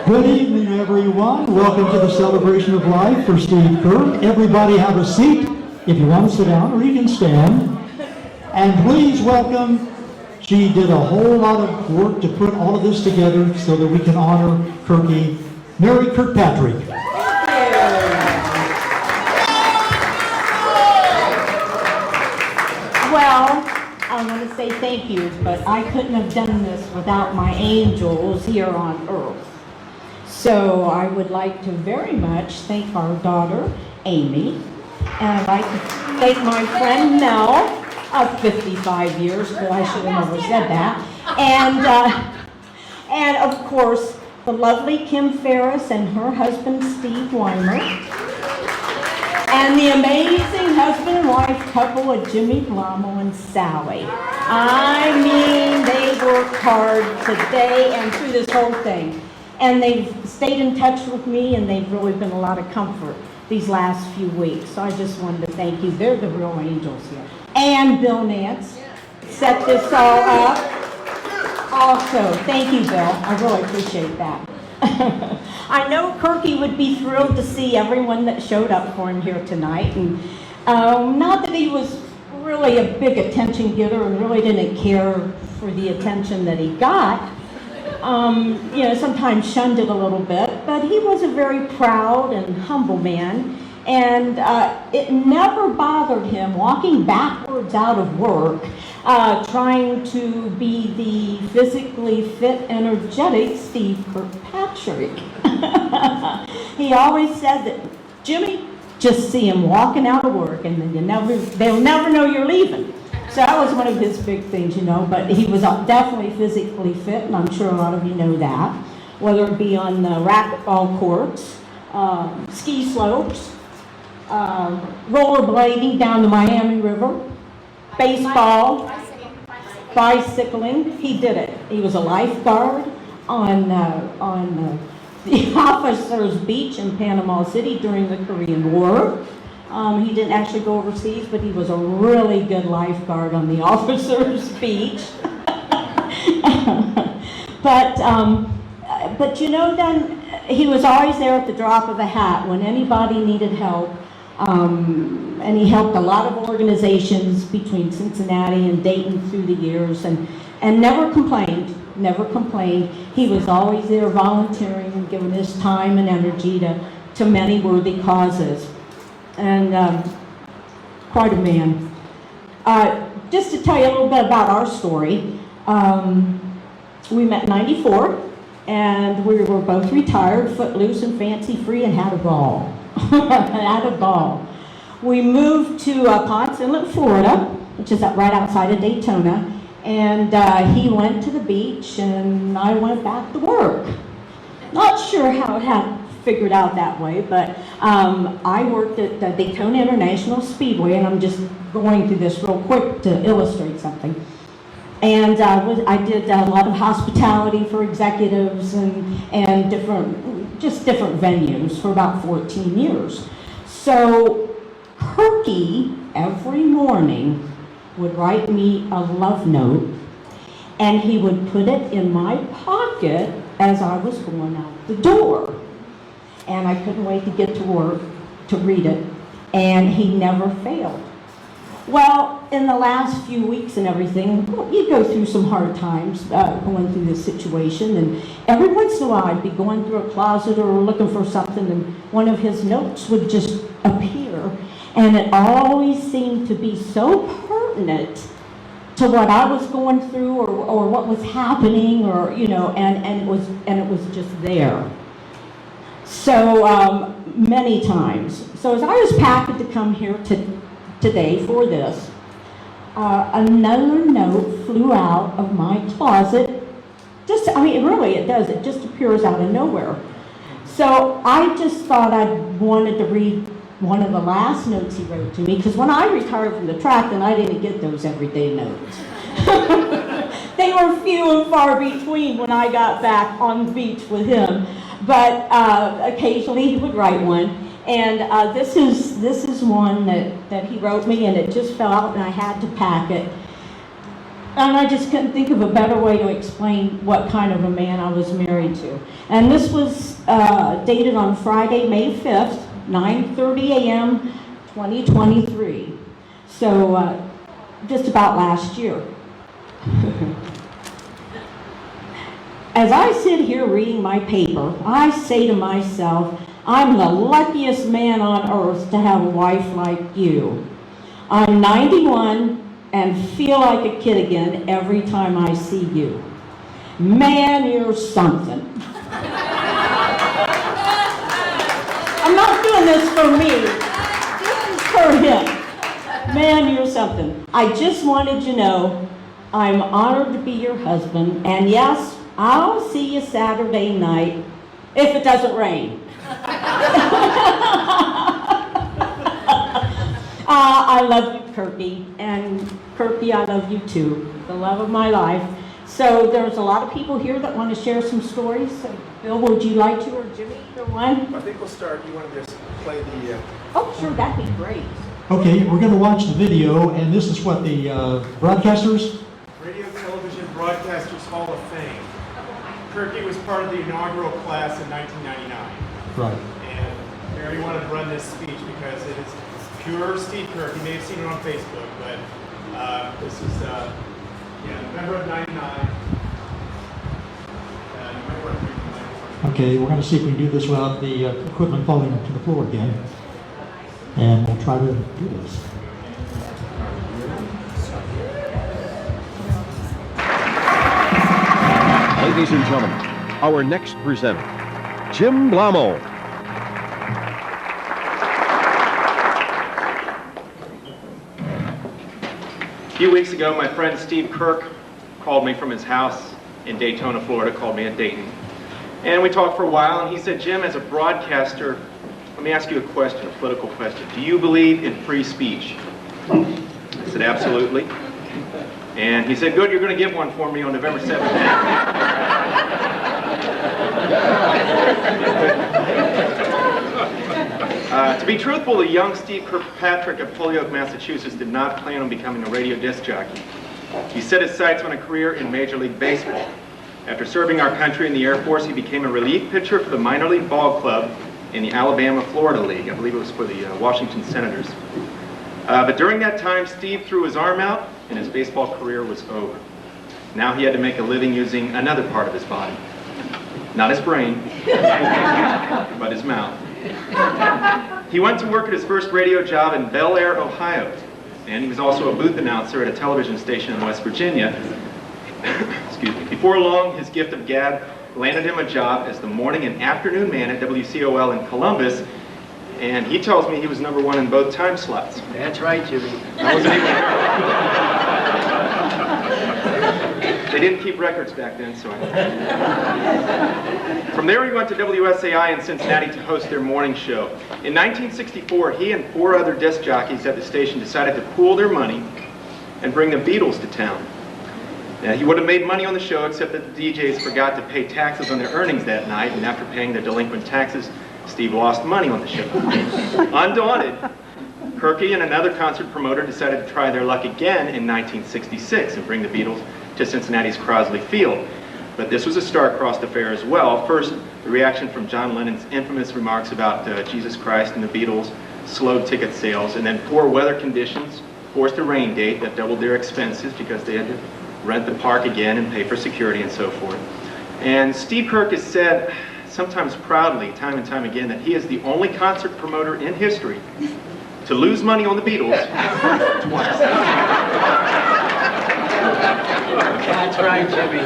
Good evening, everyone. Welcome to the celebration of life for Steve Kirk. Everybody have a seat if you want to sit down, or you can stand. And please welcome, she did a whole lot of work to put all of this together so that we can honor Kirkie, Mary Kirkpatrick. Well, I want to say thank you, but I couldn't have done this without my angels here on earth. So I would like to very much thank our daughter, Amy, and I'd like to thank my friend Mel of 55 years, but I should have never said that, and of course, the lovely Kim Ferris and her husband, Steve Weimer, and the amazing husband and wife couple of Jimmy Blamo and Sally. I mean, they worked hard today and through this whole thing. And they've stayed in touch with me, and they've really been a lot of comfort these last few weeks. So I just wanted to thank you. They're the real angels here. And Bill Nance set this all up. Also, thank you, Bill. I really appreciate that. I know Kirkie would be thrilled to see everyone that showed up for him here tonight. And not that he was really a big attention getter and really didn't care for the attention that he got. You know, sometimes shunned it a little bit, but he was a very proud and humble man. And it never bothered him walking backwards out of work, trying to be the physically fit, energetic Steve Kirkpatrick. He always said that, Jimmy, just see him walking out of work and then they'll never know you're leaving. So that was one of his big things, you know, but he was definitely physically fit, and I'm sure a lot of you know that, whether it be on the racquetball courts, ski slopes, rollerblading down the Miami River, baseball, bicycling. He did it. He was a lifeguard on the officers' beach in Panama City during the Korean War. He didn't actually go overseas, but he was a really good lifeguard on the officers' beach. But you know, then he was always there at the drop of a hat when anybody needed help. And he helped a lot of organizations between Cincinnati and Dayton through the years, and never complained, never complained. He was always there volunteering and giving his time and energy to many worthy causes. And quite a man. Just to tell you a little bit about our story, we met in '94, and we were both retired, footloose and fancy-free, and had a ball. Had a ball. We moved to Ponce Inlet, Florida, which is right outside of Daytona, and he went to the beach, and I went back to work. Not sure how it happened. Figured out that way, but I worked at the Daytona International Speedway, and I'm just going through this real quick to illustrate something. And I did a lot of hospitality for executives and different venues for about 14 years. So Kirkie every morning would write me a love note, and he would put it in my pocket as I was going out the door. And I couldn't wait to get to work to read it, and he never failed. Well, in the last few weeks and everything, you go through some hard times going through this situation, and every once in a while I'd be going through a closet or looking for something, and one of his notes would just appear, and it always seemed to be so pertinent to what I was going through or what was happening, or you know, and it was just there. So many times. So as I was packing to come here today for this, another note flew out of my closet. It does. It just appears out of nowhere. So I just thought I wanted to read one of the last notes he wrote to me, because when I retired from the track, then I didn't get those everyday notes. They were few and far between when I got back on the beach with him. But occasionally he would write one, and this is one that he wrote me, and it just fell out, and I had to pack it. And I just couldn't think of a better way to explain what kind of a man I was married to. And this was dated on Friday, May 5th, 9:30 a.m., 2023. So just about last year. As I sit here reading my paper, I say to myself, I'm the luckiest man on earth to have a wife like you. I'm 91 and feel like a kid again every time I see you. Man, you're something. I'm not doing this for me. This is for him. Man, you're something. I just wanted you to know I'm honored to be your husband, and yes, I'll see you Saturday night if it doesn't rain. I love you, Kirkie, and Kirkie, I love you too, the love of my life. So there's a lot of people here that want to share some stories. So Bill, would you like to, or Jimmy, either one? I think we'll start. You want to just play the... Oh, sure, that'd be great. Okay, we're going to watch the video, and this is what the broadcasters? Radio Television Broadcasters Hall of Fame. Kirkie was part of the inaugural class in 1999. Right. And Mary wanted to run this speech because it is pure Steve Kirk. You may have seen it on Facebook, but this is, November of 99. Okay, we're going to see if we can do this without the equipment falling to the floor again. And we'll try to do this. Ladies and gentlemen, our next presenter, Jim Blamo. A few weeks ago, my friend Steve Kirk called me from his house in Daytona, Florida, called me at Dayton. And we talked for a while, and he said, Jim, as a broadcaster, let me ask you a question, a political question. Do you believe in free speech? I said, absolutely. And he said, good, you're going to give one for me on November 7th. To be truthful, the young Steve Kirkpatrick of Holyoke, Massachusetts did not plan on becoming a radio disc jockey. He set his sights on a career in Major League Baseball. After serving our country in the Air Force, he became a relief pitcher for the minor league ball club in the Alabama-Florida League. I believe it was for the Washington Senators. But during that time, Steve threw his arm out and his baseball career was over. Now he had to make a living using another part of his body. Not his brain, but his mouth. He went to work at his first radio job in Belpre, Ohio, and he was also a booth announcer at a television station in West Virginia. Excuse me. Before long, his gift of gab landed him a job as the morning and afternoon man at WCOL in Columbus, and he tells me he was #1 in both time slots. That's right, Jimmy. I wasn't even there. They didn't keep records back then, so From there he went to WSAI in Cincinnati to host their morning show. In 1964, he and 4 other disc jockeys at the station decided to pool their money and bring the Beatles to town. Now, he would have made money on the show, except that the DJs forgot to pay taxes on their earnings that night, and after paying their delinquent taxes, Steve lost money on the show. Undaunted, Kirkie and another concert promoter decided to try their luck again in 1966 and bring the Beatles to Cincinnati's Crosley Field. But this was a star-crossed affair as well. First, the reaction from John Lennon's infamous remarks about Jesus Christ and the Beatles slowed ticket sales, and then poor weather conditions forced a rain date that doubled their expenses because they had to rent the park again and pay for security and so forth. And Steve Kirk has said, sometimes proudly, time and time again, that he is the only concert promoter in history to lose money on the Beatles twice. That's right, Jimmy.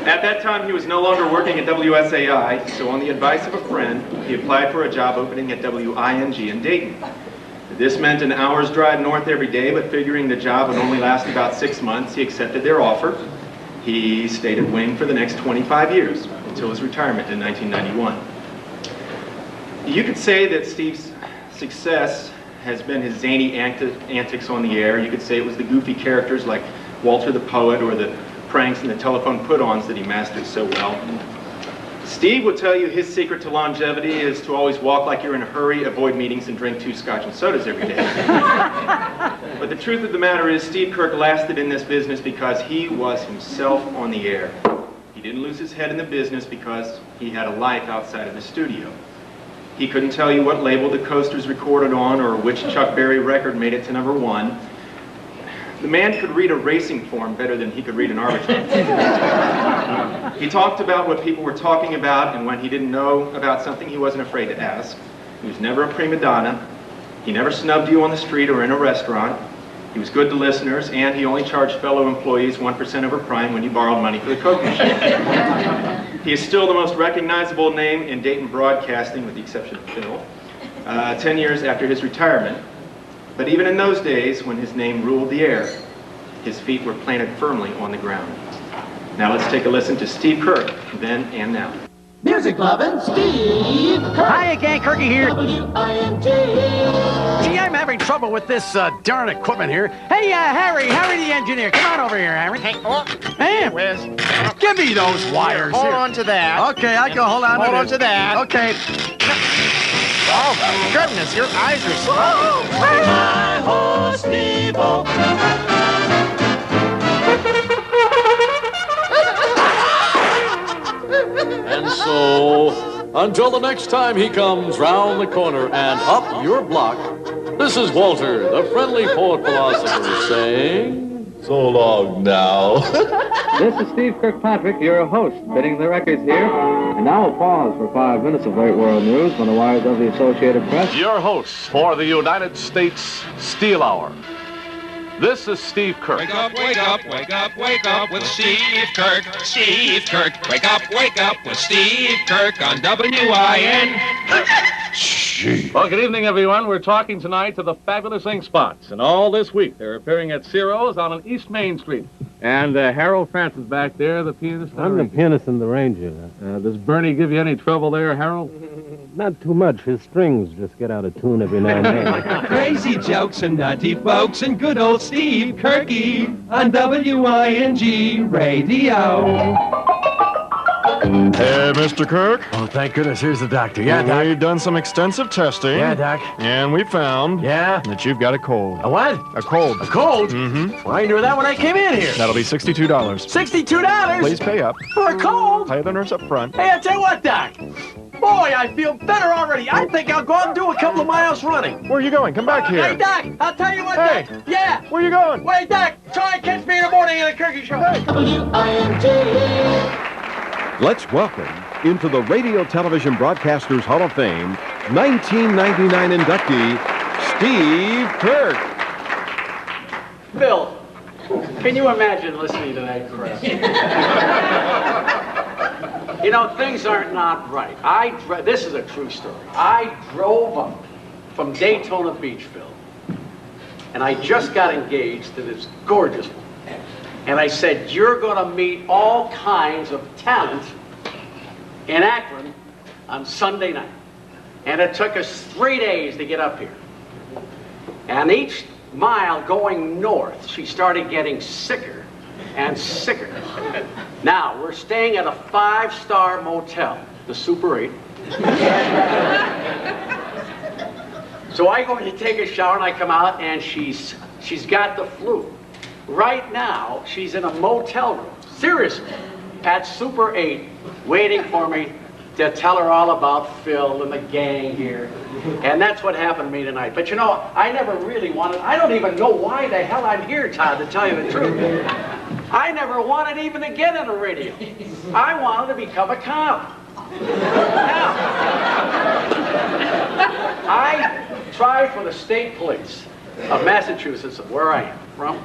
At that time, he was no longer working at WSAI, so on the advice of a friend, he applied for a job opening at WING in Dayton. This meant an hour's drive north every day, but figuring the job would only last about 6 months, he accepted their offer. He stayed at Wing for the next 25 years, until his retirement in 1991. You could say that Steve's success has been his zany antics on the air. You could say it was the goofy characters like Walter the Poet or the pranks and the telephone put-ons that he mastered so well. Steve would tell you his secret to longevity is to always walk like you're in a hurry, avoid meetings, and drink 2 scotch and sodas every day. But the truth of the matter is, Steve Kirk lasted in this business because he was himself on the air. He didn't lose his head in the business because he had a life outside of the studio. He couldn't tell you what label the coaster's recorded on or which Chuck Berry record made it to #1. The man could read a racing form better than he could read an arbitrage. He talked about what people were talking about, and when he didn't know about something, he wasn't afraid to ask. He was never a prima donna. He never snubbed you on the street or in a restaurant. He was good to listeners, and he only charged fellow employees 1% over prime when you borrowed money for the Coke machine. He is still the most recognizable name in Dayton broadcasting, with the exception of Phil, 10 years after his retirement. But even in those days, when his name ruled the air, his feet were planted firmly on the ground. Now let's take a listen to Steve Kirk, then and now. Music lovin' Steve Kirk. Hiya, gang, Kirkie here. W-I-N-G. Gee, I'm having trouble with this darn equipment here. Hey, Harry the engineer. Come on over here, Harry. Hey, oh, Hey, Wes. give me those wires Hold here. on to that. Okay, I can hold on Hold on to that. Okay. Oh, goodness, your eyes are swollen. My horse, Steve-O. And so, until the next time he comes round the corner and up your block, this is Walter, the friendly poet philosopher, saying, so long now. This is Steve Kirkpatrick, your host, bidding the records here. And now a pause for 5 minutes of late world news from the wires of the Associated Press. Your hosts for the United States Steel Hour. This is Steve Kirk. Wake up, wake up, wake up, wake up with Steve Kirk. Steve Kirk. Wake up with Steve Kirk on WIN. Well, good evening, everyone. We're talking tonight to the fabulous Ink Spots. And all this week, they're appearing at Ciro's on East Main Street. And Harold Francis back there, the pianist. I'm the pianist and the ranger. Does Bernie give you any trouble there, Harold? Not too much. His strings just get out of tune every now and then. Crazy jokes and nutty folks and good old Steve Kirkie on WING Radio. Hey, Mr. Kirk. Oh, thank goodness. Here's the doctor. Yeah, Doc. We've done some extensive testing. Yeah, Doc. And we found that you've got a cold. A what? A cold. A cold? Mm-hmm. Well, I knew that when I came in here. That'll be $62. $62? Please pay up. For a cold? Pay the nurse up front. Hey, I tell you what, Doc. Boy, I feel better already. I think I'll go out and do a couple of miles running. Where are you going? Come back here. Hey, Doc, I'll tell you what, Hey. Doc. Yeah. Where are you going? Wait, Doc, try and catch me in the morning in the Kirkie Show. Hey. W-I-N-G. Let's welcome into the Radio Television Broadcasters Hall of Fame 1999 inductee, Steve Kirk. Bill, can you imagine listening to that crap? You know, things are not right. This is a true story. I drove up from Daytona Beach, Bill, and I just got engaged to this gorgeous woman. And I said, you're going to meet all kinds of talent in Akron on Sunday night. And it took us 3 days to get up here. And each mile going north, she started getting sicker and sicker. Now, we're staying at a 5-star motel, the Super 8. So I go to take a shower and I come out and she's got the flu. Right now, she's in a motel room, seriously, at Super 8, waiting for me to tell her all about Phil and the gang here. And that's what happened to me tonight. But you know, I never really wanted, I don't even know why the hell I'm here, Todd, to tell you the truth. I never wanted even to get on the radio. I wanted to become a cop. Now, I tried for the state police of Massachusetts, where I am from,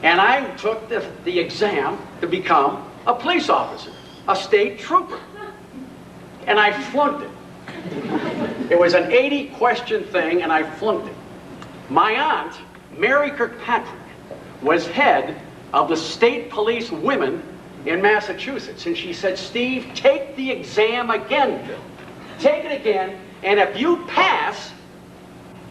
and I took the exam to become a police officer, a state trooper. And I flunked it. It was an 80-question thing, and I flunked it. My aunt, Mary Kirkpatrick, was head of the state police women in Massachusetts. And she said, Steve, take the exam again, Bill. Take it again, and if you pass,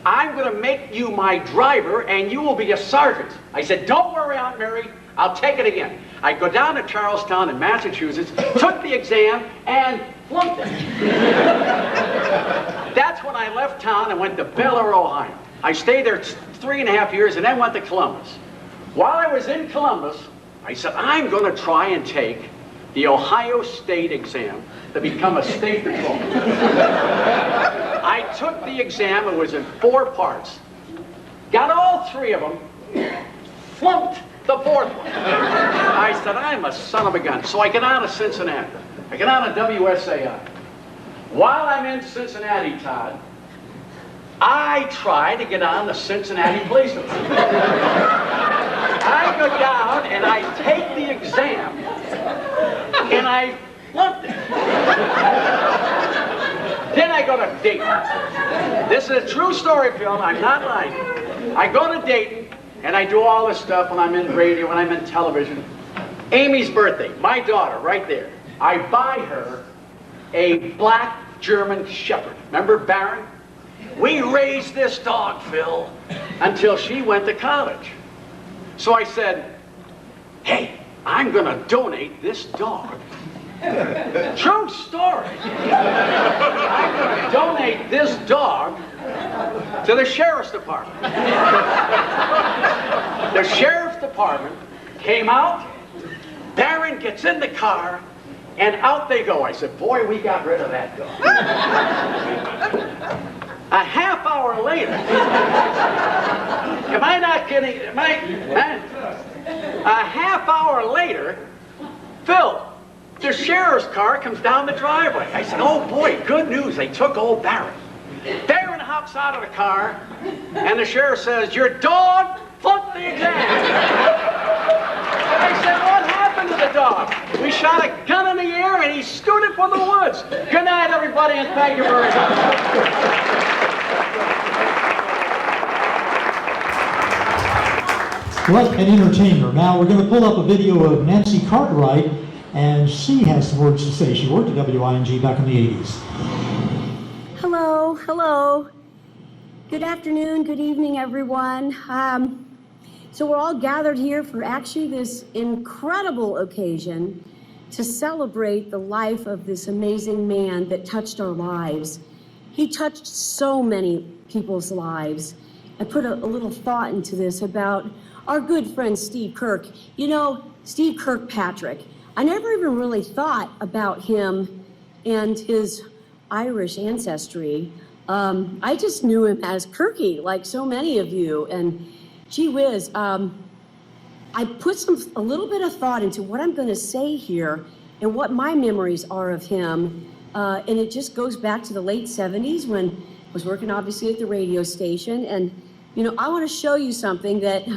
I'm going to make you my driver, and you will be a sergeant. I said, don't worry, Aunt Mary, I'll take it again. I go down to Charlestown in Massachusetts, took the exam, and flunked it. That's when I left town and went to Belpre, Ohio. I stayed there 3.5 years and then went to Columbus. While I was in Columbus, I said, I'm going to try and take the Ohio State exam to become a state patrolman. I took the exam. It was in 4 parts. Got all 3 of them. Flunked the 4th one. I said, I'm a son of a gun. So I get out of Cincinnati. I get out of WSAI. While I'm in Cincinnati, Todd, I try to get on the Cincinnati Police Department. I go down and I take the exam and I flunked it. Then I go to Dayton. This is a true story, Phil. I'm not lying. I go to Dayton and I do all this stuff when I'm in radio, when I'm in television. Amy's birthday, my daughter, right there. I buy her a black German Shepherd. Remember Baron? We raised this dog, Phil, until she went to college. So I said, hey, I'm going to donate this dog. True story. I'm going to donate this dog to the Sheriff's Department. The Sheriff's Department came out, Baron gets in the car, and out they go. I said, boy, we got rid of that dog. A half hour later, am I not kidding? A half hour later, Phil, the sheriff's car comes down the driveway. I said, oh boy, good news, they took old Baron. Baron hops out of the car, and the sheriff says, your dog flunked the exam. I said, what happened to the dog? We shot a gun in the air, and he scooted for the woods. Good night, everybody, and thank you very much. What an entertainer. Now we're going to pull up a video of Nancy Cartwright, and she has some words to say. She worked at WING back in the 80s. Hello, hello. Good afternoon, good evening, everyone. So we're all gathered here for actually this incredible occasion to celebrate the life of this amazing man that touched our lives. He touched so many people's lives. I put a little thought into this about our good friend Steve Kirk. You know, Steve Kirkpatrick. I never even really thought about him and his Irish ancestry. I just knew him as Kirkie, like so many of you. And gee whiz, I put a little bit of thought into what I'm going to say here and what my memories are of him. And it just goes back to the late 70s when I was working obviously at the radio station. And you know, I want to show you something that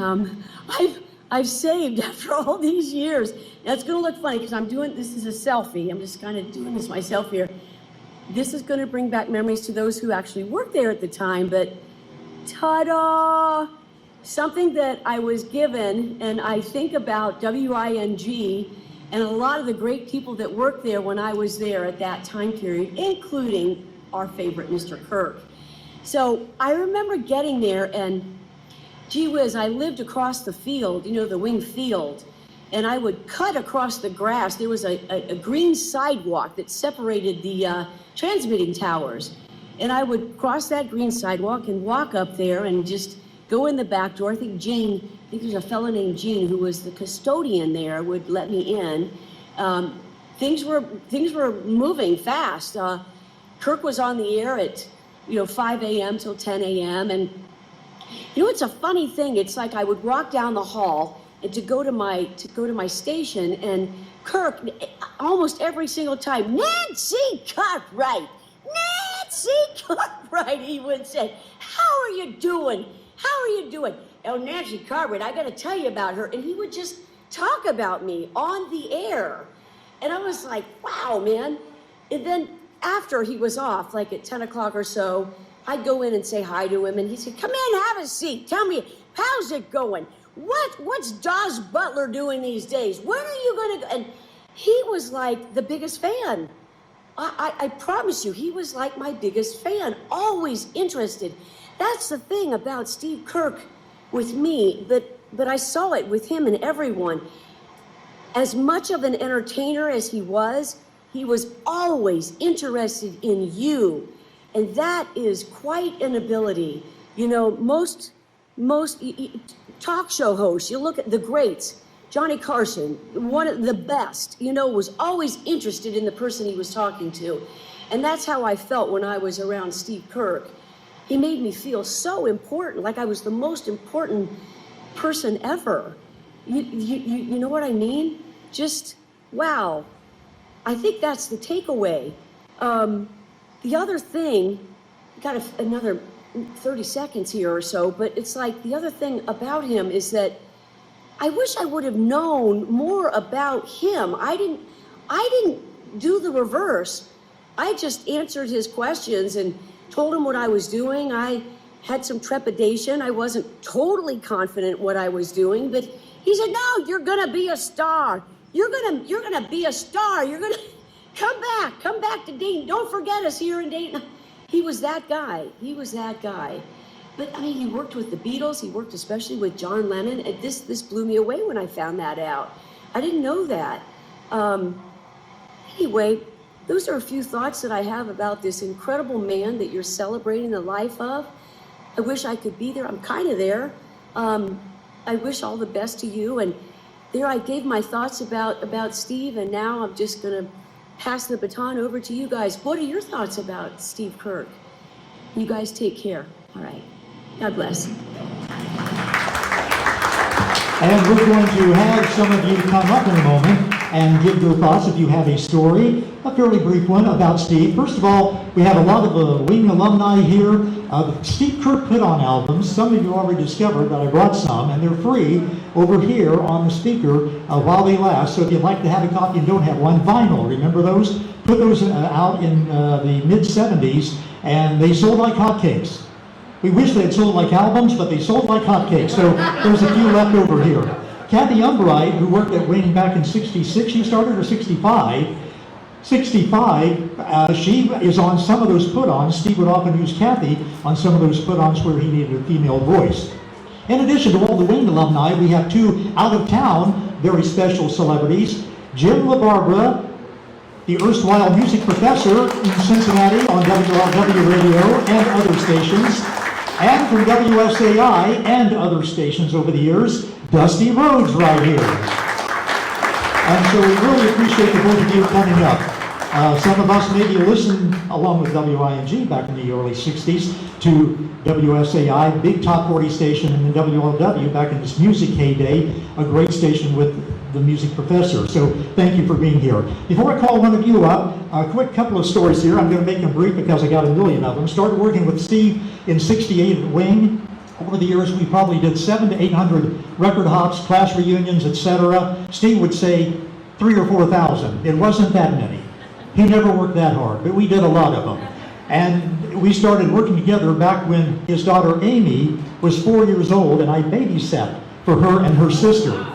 I've saved after all these years. Now it's going to look funny because I'm doing, this is a selfie. I'm just kind of doing this myself here. This is going to bring back memories to those who actually worked there at the time, but ta-da! Something that I was given, and I think about WING and a lot of the great people that worked there when I was there at that time period, including our favorite Mr. Kirk. So I remember getting there, and gee whiz, I lived across the field, you know, the wing field, and I would cut across the grass. There was a green sidewalk that separated the transmitting towers, and I would cross that green sidewalk and walk up there and just go in the back door. I think there's a fellow named Gene who was the custodian there, would let me in. Things were moving fast. Kirk was on the air at 5 a.m. till 10 a.m. And you know, it's a funny thing. It's like I would walk down the hall and to go to my station, and Kirk, almost every single time, Nancy Cartwright, Nancy Cartwright, he would say, how are you doing? How are you doing? Oh, Nancy Cartwright, I got to tell you about her. And he would just talk about me on the air. And I was like, wow, man. And then after he was off, like at 10 o'clock or so, I'd go in and say hi to him, and he'd say, come in, have a seat. Tell me, how's it going? What's Dawes Butler doing these days? When are you going to go? And he was like the biggest fan. I promise you, he was like my biggest fan, always interested. That's the thing about Steve Kirk with me, but I saw it with him and everyone. As much of an entertainer as he was always interested in you. And that is quite an ability. You know, most talk show hosts, you look at the greats, Johnny Carson, one of the best, you know, was always interested in the person he was talking to. And that's how I felt when I was around Steve Kirk. He made me feel so important, like I was the most important person ever. You know what I mean? Just, wow. I think that's the takeaway. The other thing, got another 30 seconds here or so, but it's like the other thing about him is that I wish I would have known more about him. I didn't do the reverse. I just answered his questions and told him what I was doing. I had some trepidation. I wasn't totally confident what I was doing, but he said, "No, you're gonna be a star. You're gonna be a star. You're gonna come back to Dayton. Don't forget us here in Dayton." He was that guy. He was that guy. But I mean, he worked with the Beatles. He worked especially with John Lennon. And this blew me away when I found that out. I didn't know that. Anyway, those are a few thoughts that I have about this incredible man that you're celebrating the life of. I wish I could be there. I'm kind of there. I wish all the best to you. And there I gave my thoughts about Steve, and now I'm just going to pass the baton over to you guys. What are your thoughts about Steve Kirk? You guys take care. All right. God bless. And we're going to have some of you come up in a moment and give your thoughts if you have a story, a fairly brief one about Steve. First of all, we have a lot of Wing alumni here. Steve Kirk put on albums. Some of you already discovered that I brought some, and they're free over here on the speaker while they last. So if you'd like to have a copy and don't have one, vinyl, remember those? Put those out in the mid-'70s, and they sold like hotcakes. We wish they had sold like albums, but they sold like hotcakes. So there's a few left over here. Kathy Umbright, who worked at Wing back in '66, she started her '65. She is on some of those put-ons. Steve would often use Kathy on some of those put-ons where he needed a female voice. In addition to all the Wing alumni, we have two out-of-town, very special celebrities. Jim LaBarbera, the erstwhile music professor in Cincinnati on WRW radio and other stations, and from WSAI and other stations over the years, Dusty Rhodes right here. And so we really appreciate the both of you coming up. Some of us maybe listened along with WING back in the early 60s to WSAI, big top 40 station, and then WLW back in this music heyday, a great station with the music professor. So thank you for being here. Before I call one of you up, a quick couple of stories here. I'm going to make them brief because I got a million of them. Started working with Steve in '68 at Wing. Over the years, we probably did 700 to 800 record hops, class reunions, etc. Steve would say 3,000 or 4,000. It wasn't that many. He never worked that hard, but we did a lot of them. And we started working together back when his daughter Amy was 4 years old, and I babysat for her and her sister.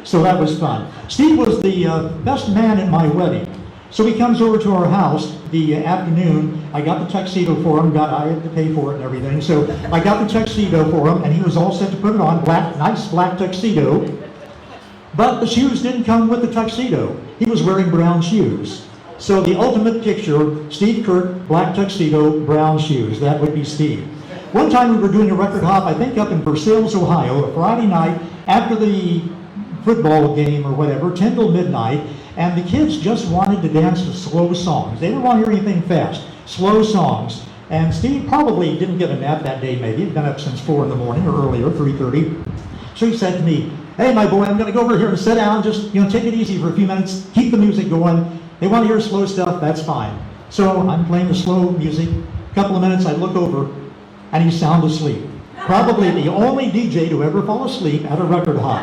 So that was fun. Steve was the best man at my wedding. So he comes over to our house the afternoon. I got the tuxedo for him. I had to pay for it and everything. So I got the tuxedo for him, and he was all set to put it on. Nice black tuxedo. But the shoes didn't come with the tuxedo. He was wearing brown shoes. So the ultimate picture, Steve Kirk, black tuxedo, brown shoes. That would be Steve. One time we were doing a record hop, I think up in Versailles, Ohio, a Friday night after the football game or whatever, 10 till midnight, and the kids just wanted to dance to slow songs. They didn't want to hear anything fast, slow songs. And Steve probably didn't get a nap that day, maybe. He'd been up since 4 in the morning or earlier, 3:30. So he said to me, "Hey, my boy, I'm going to go over here and sit down, just take it easy for a few minutes, keep the music going. They want to hear slow stuff, that's fine." So I'm playing the slow music. A couple of minutes, I look over, and he's sound asleep. Probably the only DJ to ever fall asleep at a record hop.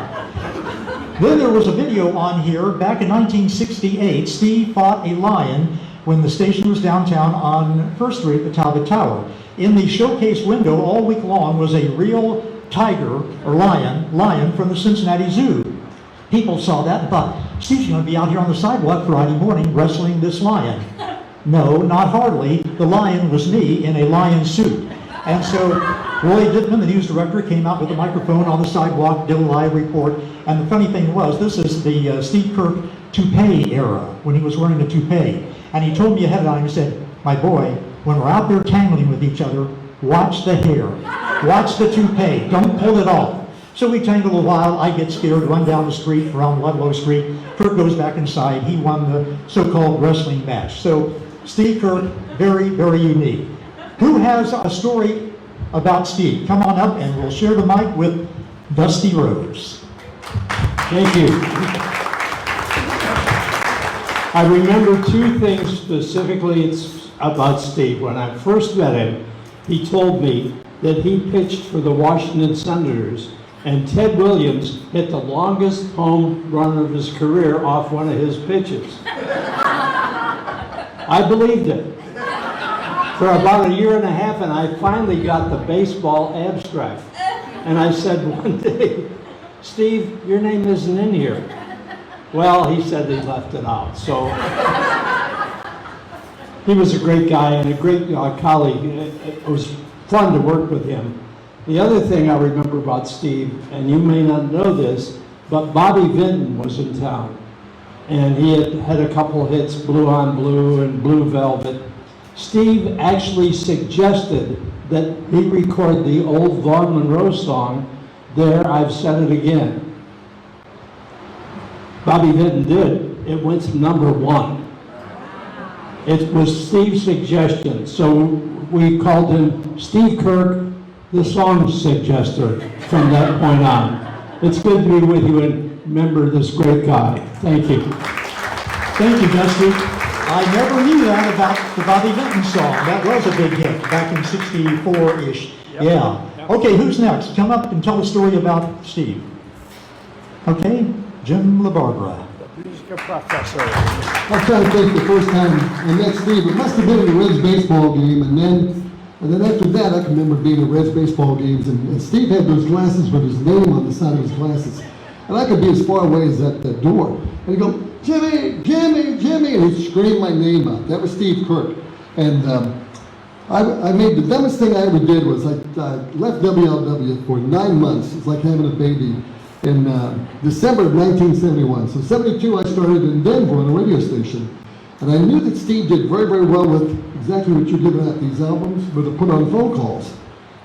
Then there was a video on here back in 1968. Steve fought a lion when the station was downtown on First Street, the Talbot Tower. In the showcase window all week long was a real tiger or lion from the Cincinnati Zoo. People saw that and thought, Steve's going to be out here on the sidewalk Friday morning wrestling this lion. No, not hardly. The lion was me in a lion suit. And so Roy Dittman, the news director, came out with a microphone on the sidewalk, did a live report. And the funny thing was, this is the Steve Kirk toupee era, when he was wearing a toupee. And he told me ahead of time, he said, my boy, when we're out there tangling with each other, watch the hair, watch the toupee, don't pull it off. So we tangled a while, I get scared, run down the street, around Ludlow Street. Kirk goes back inside, he won the so-called wrestling match. So Steve Kirk, very, very unique. Who has a story about Steve? Come on up and we'll share the mic with Dusty Rose. Thank you. I remember two things specifically about Steve. When I first met him, he told me that he pitched for the Washington Senators, and Ted Williams hit the longest home run of his career off one of his pitches. I believed it for about a year and a half, and I finally got the baseball abstract. And I said one day, Steve, your name isn't in here. Well, he said they left it out. So he was a great guy and a great colleague. It was fun to work with him. The other thing I remember about Steve, and you may not know this, but Bobby Vinton was in town. And he had a couple hits, Blue on Blue and Blue Velvet. Steve actually suggested that he record the old Vaughn Monroe song, There I've Said It Again. Bobby Vinton did. It went to #1. It was Steve's suggestion, so we called him Steve Kirk, the song suggester, from that point on. It's good to be with you and remember this great guy. Thank you. Thank you, Dusty. I never knew that about the Bobby Vinton song. That was a big hit back in '64-ish. Yep. Yeah. Yep. Okay, who's next? Come up and tell a story about Steve. Okay, Jim LaBarbera. I'm trying to think the first time I met Steve. It must have been at a Reds baseball game, and then after that, I can remember being at Reds baseball games, and Steve had those glasses with his name on the side of his glasses, and I could be as far away as that door, and he'd go, Jimmy, Jimmy, Jimmy, and he'd scream my name out. That was Steve Kirk, and I made the dumbest thing I ever did was I left WLW for 9 months. It's like having a baby. In December of 1971. So 72, I started in Denver on a radio station. And I knew that Steve did very, very well with exactly what you're giving out these albums, with the put on phone calls.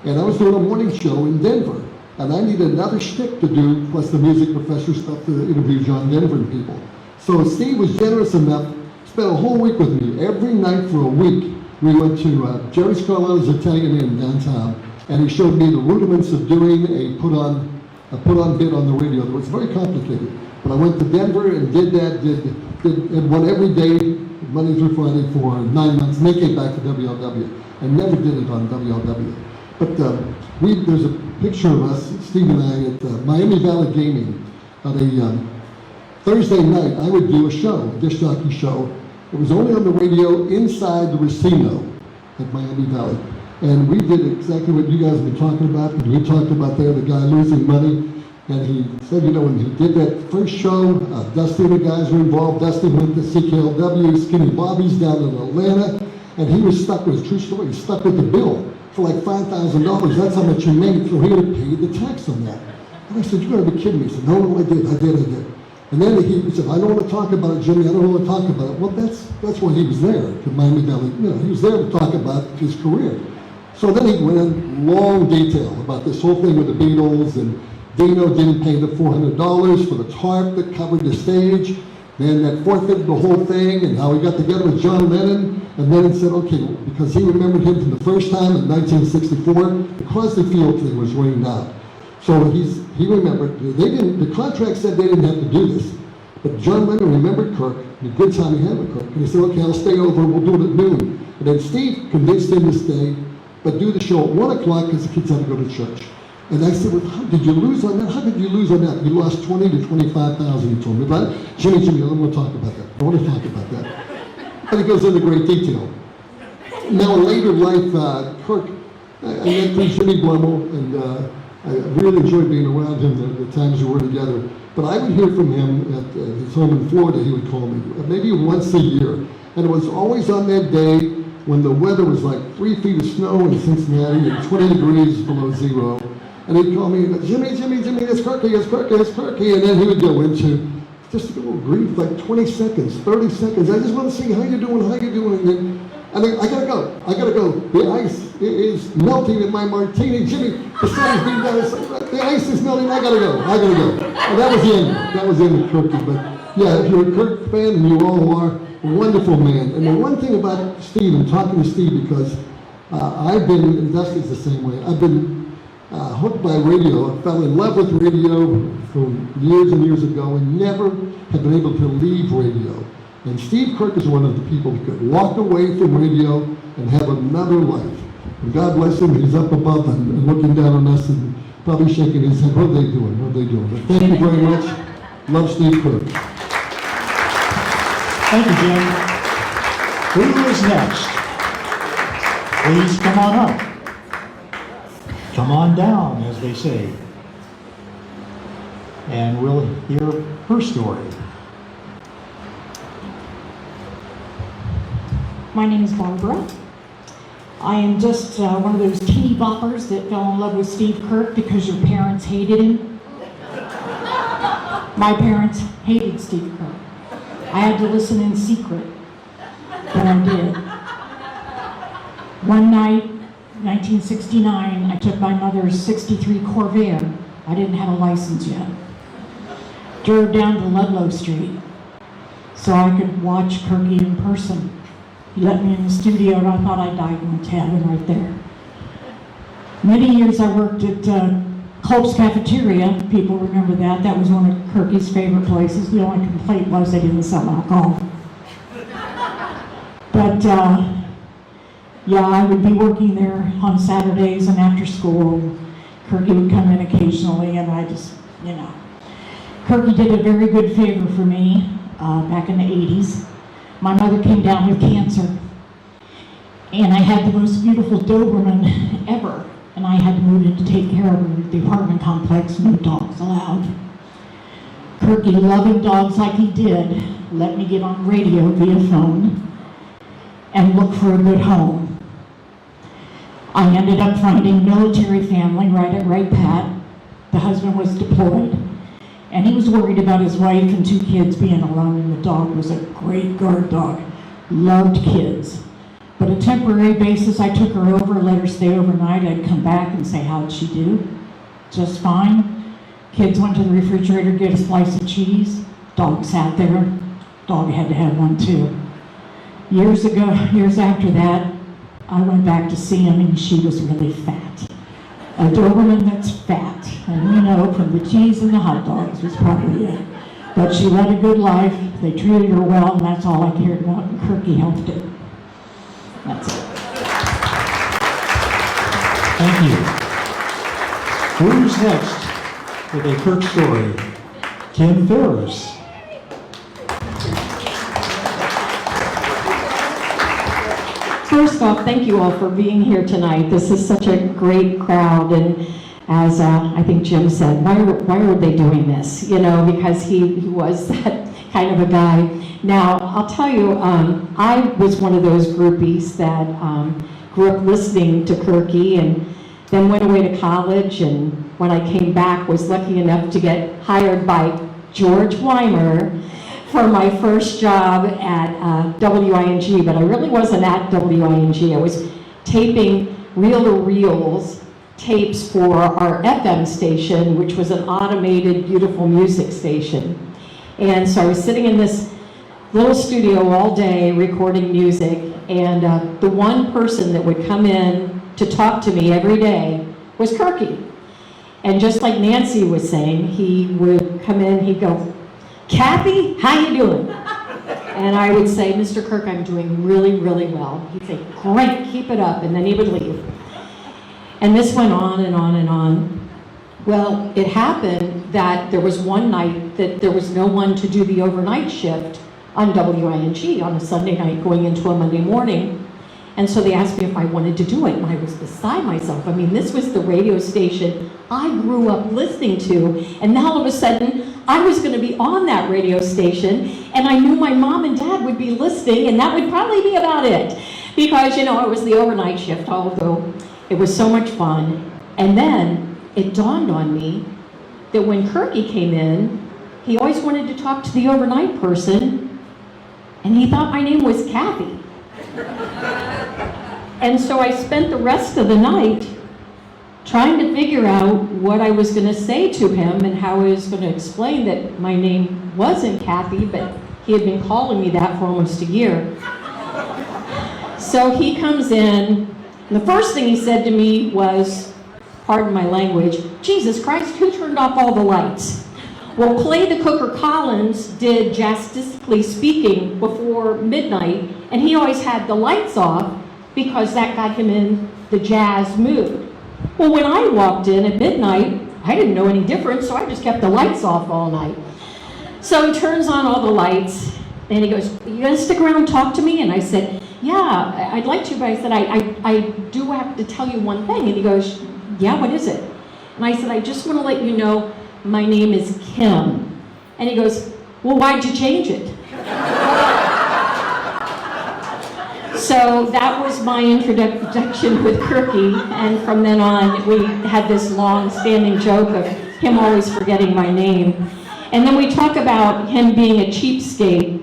And I was doing a morning show in Denver. And I needed another shtick to do, plus the music professor stuff to interview John Denver and people. So Steve was generous enough, spent a whole week with me. Every night for a week, we went to Jerry Scarletta's Italian Inn downtown. And he showed me the rudiments of doing a put on bit on the radio. It was very complicated. But I went to Denver and did that, did one every day, Monday through Friday for 9 months, and then came back to WLW. I never did it on WLW. But there's a picture of us, Steve and I, at Miami Valley Gaming. On a Thursday night, I would do a show, a disc jockey show. It was only on the radio inside the Racino at Miami Valley. And we did exactly what you guys have been talking about. And we talked about there, the guy losing money. And he said, you know, when he did that first show, Dusty and the guys were involved. Dusty went to CKLW, Skinny Bobby's down in Atlanta. And he was stuck with, true story, he was stuck with the bill for like $5,000. That's how much he made. So he had to pay the tax on that. And I said, you gotta be kidding me. He said, no, I did. And then he said, I don't want to talk about it, Jimmy. I don't want to talk about it. Well, that's why he was there to Miami Valley. You know, he was there to talk about his career. So then he went in long detail about this whole thing with the Beatles, and Dino didn't pay the $400 for the tarp that covered the stage. Then that forfeited the whole thing, and how he got together with John Lennon. And then he said, okay, because he remembered him from the first time in 1964, the Crosley Field thing was rained out. So he remembered, the contract said they didn't have to do this. But John Lennon remembered Kirk, the good time he had with Kirk. And he said, okay, I'll stay over, we'll do it at noon. And then Steve convinced him to stay, but do the show at 1 o'clock because the kids had to go to church. And I said, well, how did you lose on that? How did you lose on that? You lost 20 to 25,000, he told me. But Jimmy, I don't want to talk about that. I want to talk about that. And it goes into great detail. Now, in later life, Kirk, I met through Jimmy Blemmel, and I really enjoyed being around him the times we were together. But I would hear from him at his home in Florida, he would call me, maybe once a year. And it was always on that day when the weather was like 3 feet of snow in Cincinnati and 20 degrees below zero. And he'd call me, Jimmy, it's Kirkie, it's Kirkie, it's Kirkie. And then he would go into just a little brief, like 20 seconds, 30 seconds. I just want to see how you're doing. And then I gotta go. The ice is melting in my martini. Jimmy, the sun's being down. The ice is melting. I gotta go. And that was the end of Kirkie. But yeah, if you're a Kirk fan, and you all are, a wonderful man. And the one thing about Steve, and talking to Steve, because I've been, and Dusty's the same way, I've been hooked by radio. I fell in love with radio from years and years ago and never have been able to leave radio. And Steve Kirk is one of the people who could walk away from radio and have another life. And God bless him, he's up above and looking down on us and probably shaking his head. What are they doing? But thank you very much. Love, Steve Kirk. Thank you, Jim. Who is next? Please come on up. Come on down, as they say. And we'll hear her story. My name is Barbara. I am just one of those teeny boppers that fell in love with Steve Kirk because your parents hated him. My parents hated Steve Kirk. I had to listen in secret, but I did. One night, 1969, I took my mother's 63 Corvair. I didn't have a license yet. Drove down to Ludlow Street so I could watch Kirkie in person. He let me in the studio and I thought I died in the cabin right there. Many years I worked at Culp's Cafeteria. People remember that. That was one of Kirkie's favorite places. The only complaint was they didn't sell alcohol. But yeah, I would be working there on Saturdays and after school. Kirkie would come in occasionally and I just, Kirkie did a very good favor for me back in the 80s. My mother came down with cancer, and I had the most beautiful Doberman ever, and I had to move in to take care of her at the apartment complex, no dogs allowed. Kirkie, loving dogs like he did, let me get on radio via phone and look for a good home. I ended up finding a military family right at Wright Pat. The husband was deployed. And he was worried about his wife and 2 kids being alone, and the dog was a great guard dog. Loved kids. But a temporary basis, I took her over, let her stay overnight. I'd come back and say, how'd she do? Just fine. Kids went to the refrigerator, get a slice of cheese. Dog sat there. Dog had to have one too. Years after that, I went back to see him and she was really fat. A Doberman that's fat, and from the cheese and the hot dogs was probably it. But she led a good life, they treated her well, and that's all I cared about, and Kirkie helped it. That's it. Thank you. Who's next with a Kirk story? Kim Ferris. First off, thank you all for being here tonight. This is such a great crowd, and as I think Jim said, why are they doing this? Because he was that kind of a guy. Now, I'll tell you, I was one of those groupies that grew up listening to Kirkie and then went away to college, and when I came back was lucky enough to get hired by George Weimer for my first job at WING, but I really wasn't at WING. I was taping reel-to-reels tapes for our FM station, which was an automated, beautiful music station. And so I was sitting in this little studio all day recording music, and the one person that would come in to talk to me every day was Kirkie. And just like Nancy was saying, he would come in, he'd go, Kathy, how you doing? And I would say, Mr. Kirk, I'm doing really, really well. He'd say, great, keep it up, and then he would leave. And this went on and on and on. Well, it happened that there was one night that there was no one to do the overnight shift on WING on a Sunday night going into a Monday morning. And so they asked me if I wanted to do it, and I was beside myself. I mean, this was the radio station I grew up listening to, and now all of a sudden, I was going to be on that radio station, and I knew my mom and dad would be listening, and that would probably be about it. Because, you know, it was the overnight shift, although it was so much fun. And then it dawned on me that when Kirkie came in, he always wanted to talk to the overnight person, and he thought my name was Kathy. And so I spent the rest of the night trying to figure out what I was going to say to him and how I was going to explain that my name wasn't Kathy, but he had been calling me that for almost a year. So he comes in, and the first thing he said to me was, pardon my language, Jesus Christ, who turned off all the lights? Well, Clay the Cooker Collins did Jazzistically Speaking before midnight, and he always had the lights off because that got him in the jazz mood. Well, when I walked in at midnight, I didn't know any different, so I just kept the lights off all night. So he turns on all the lights, and he goes, you gonna stick around and talk to me? And I said, yeah, I'd like to, but I said, I do have to tell you one thing. And he goes, yeah, what is it? And I said, I just want to let you know my name is Kim. And he goes, well, why'd you change it? So that was my introduction with Kirkie, and from then on, we had this long-standing joke of him always forgetting my name. And then we talk about him being a cheapskate.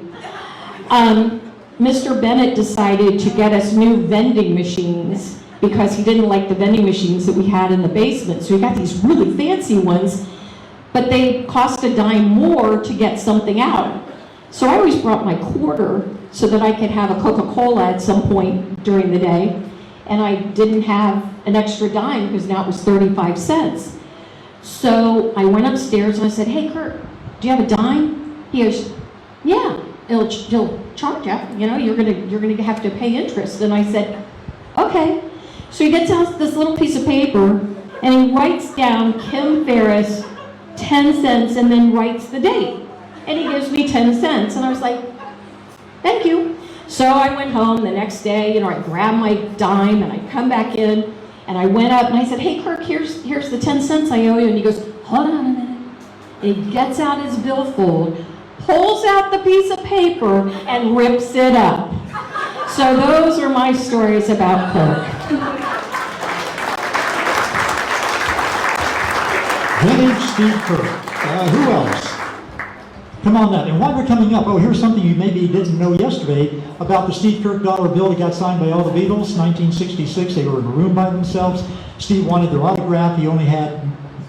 Mr. Bennett decided to get us new vending machines because he didn't like the vending machines that we had in the basement. So we got these really fancy ones, but they cost a dime more to get something out. So I always brought my quarter so that I could have a Coca-Cola at some point during the day. And I didn't have an extra dime because now it was 35 cents. So I went upstairs and I said, hey, Kurt, do you have a dime? He goes, yeah, he'll charge you. You know, you're gonna have to pay interest. And I said, okay. So he gets out this little piece of paper and he writes down Kim Ferris, 10 cents, and then writes the date. And he gives me 10 cents. And I was like, thank you. So I went home the next day, you know, I grabbed my dime and I come back in and I went up and I said, hey, Kirk, here's the 10 cents I owe you. And he goes, hold on a minute. And he gets out his billfold, pulls out the piece of paper and rips it up. So those are my stories about Kirk. Vintage Steve Kirk. Who else? Come on now. And while we're coming up, oh, here's something you maybe didn't know yesterday about the Steve Kirk dollar bill that got signed by all the Beatles, 1966. They were in a room by themselves. Steve wanted their autograph. He only had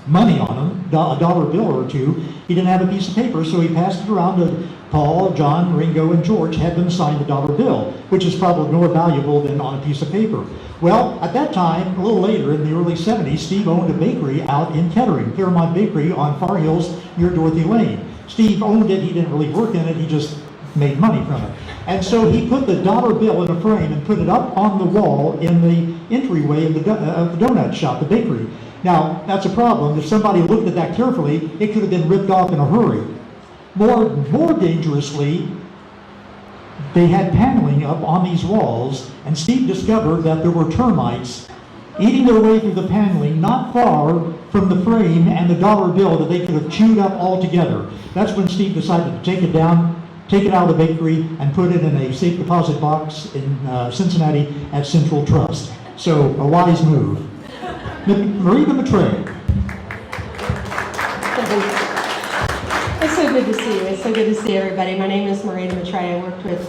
money on him, a dollar bill or two. He didn't have a piece of paper, so he passed it around to Paul, John, Ringo, and George, had them sign the dollar bill, which is probably more valuable than on a piece of paper. Well, at that time, a little later, in the early 70s, Steve owned a bakery out in Kettering, Fairmont Bakery on Far Hills near Dorothy Lane. Steve owned it. He didn't really work in it. He just made money from it. And so he put the dollar bill in a frame and put it up on the wall in the entryway of the donut shop, the bakery. Now, that's a problem. If somebody looked at that carefully, it could have been ripped off in a hurry. More dangerously, they had paneling up on these walls, and Steve discovered that there were termites eating their way through the paneling not far from the frame and the dollar bill that they could have chewed up altogether. That's when Steve decided to take it down, take it out of the bakery, and put it in a safe deposit box in Cincinnati at Central Trust. So, a wise move. Marina Matrey. It's so good to see you. It's so good to see everybody. My name is Marina Matrey. I worked with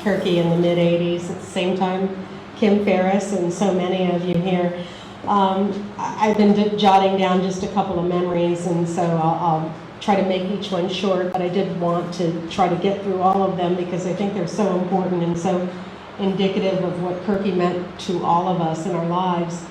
Kirkie in the mid-'80s. At the same time, Kim Ferris and so many of you here. I've been jotting down just a couple of memories, and so I'll try to make each one short, but I did want to try to get through all of them because I think they're so important and so indicative of what Kirkie meant to all of us in our lives.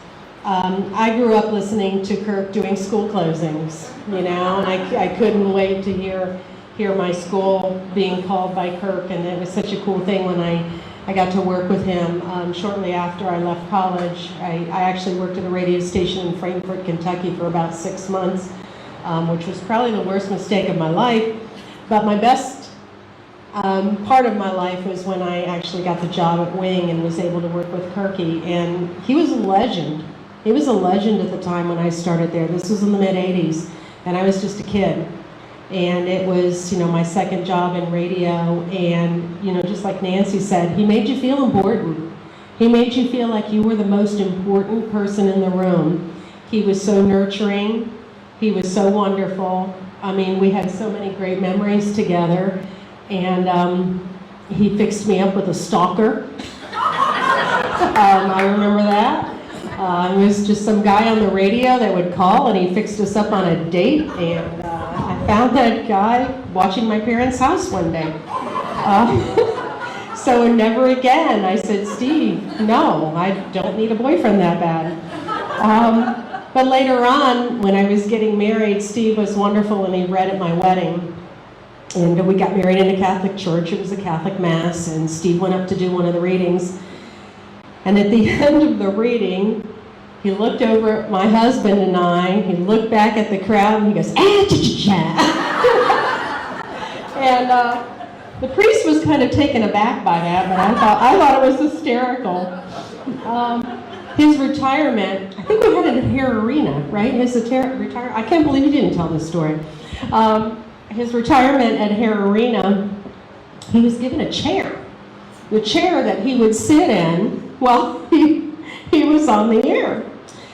I grew up listening to Kirk doing school closings, you know, and I couldn't wait to hear my school being called by Kirk, and it was such a cool thing when I got to work with him. Shortly after I left college, I actually worked at a radio station in Frankfort, Kentucky for about 6 months, which was probably the worst mistake of my life, but my best part of my life was when I actually got the job at Wing and was able to work with Kirkie, and he was a legend. He was a legend at the time when I started there. This was in the mid-'80s, and I was just a kid. And it was, you know, my second job in radio, and, you know, just like Nancy said, he made you feel important. He made you feel like you were the most important person in the room. He was so nurturing. He was so wonderful. I mean, we had so many great memories together. And he fixed me up with a stalker. I remember that. It was just some guy on the radio that would call, and he fixed us up on a date. And I found that guy watching my parents' house one day. So never again. I said, Steve, no, I don't need a boyfriend that bad. But later on, when I was getting married, Steve was wonderful, and he read at my wedding. And we got married in a Catholic church. It was a Catholic mass, and Steve went up to do one of the readings. And at the end of the reading, he looked over at my husband and I. He looked back at the crowd, and he goes, ah, cha-cha-cha. And the priest was kind of taken aback by that, but I thought it was hysterical. His retirement, I think we had it at Hare Arena, right? His retirement, I can't believe you didn't tell this story. His retirement at Hare Arena, he was given a chair. The chair that he would sit in while he was on the air.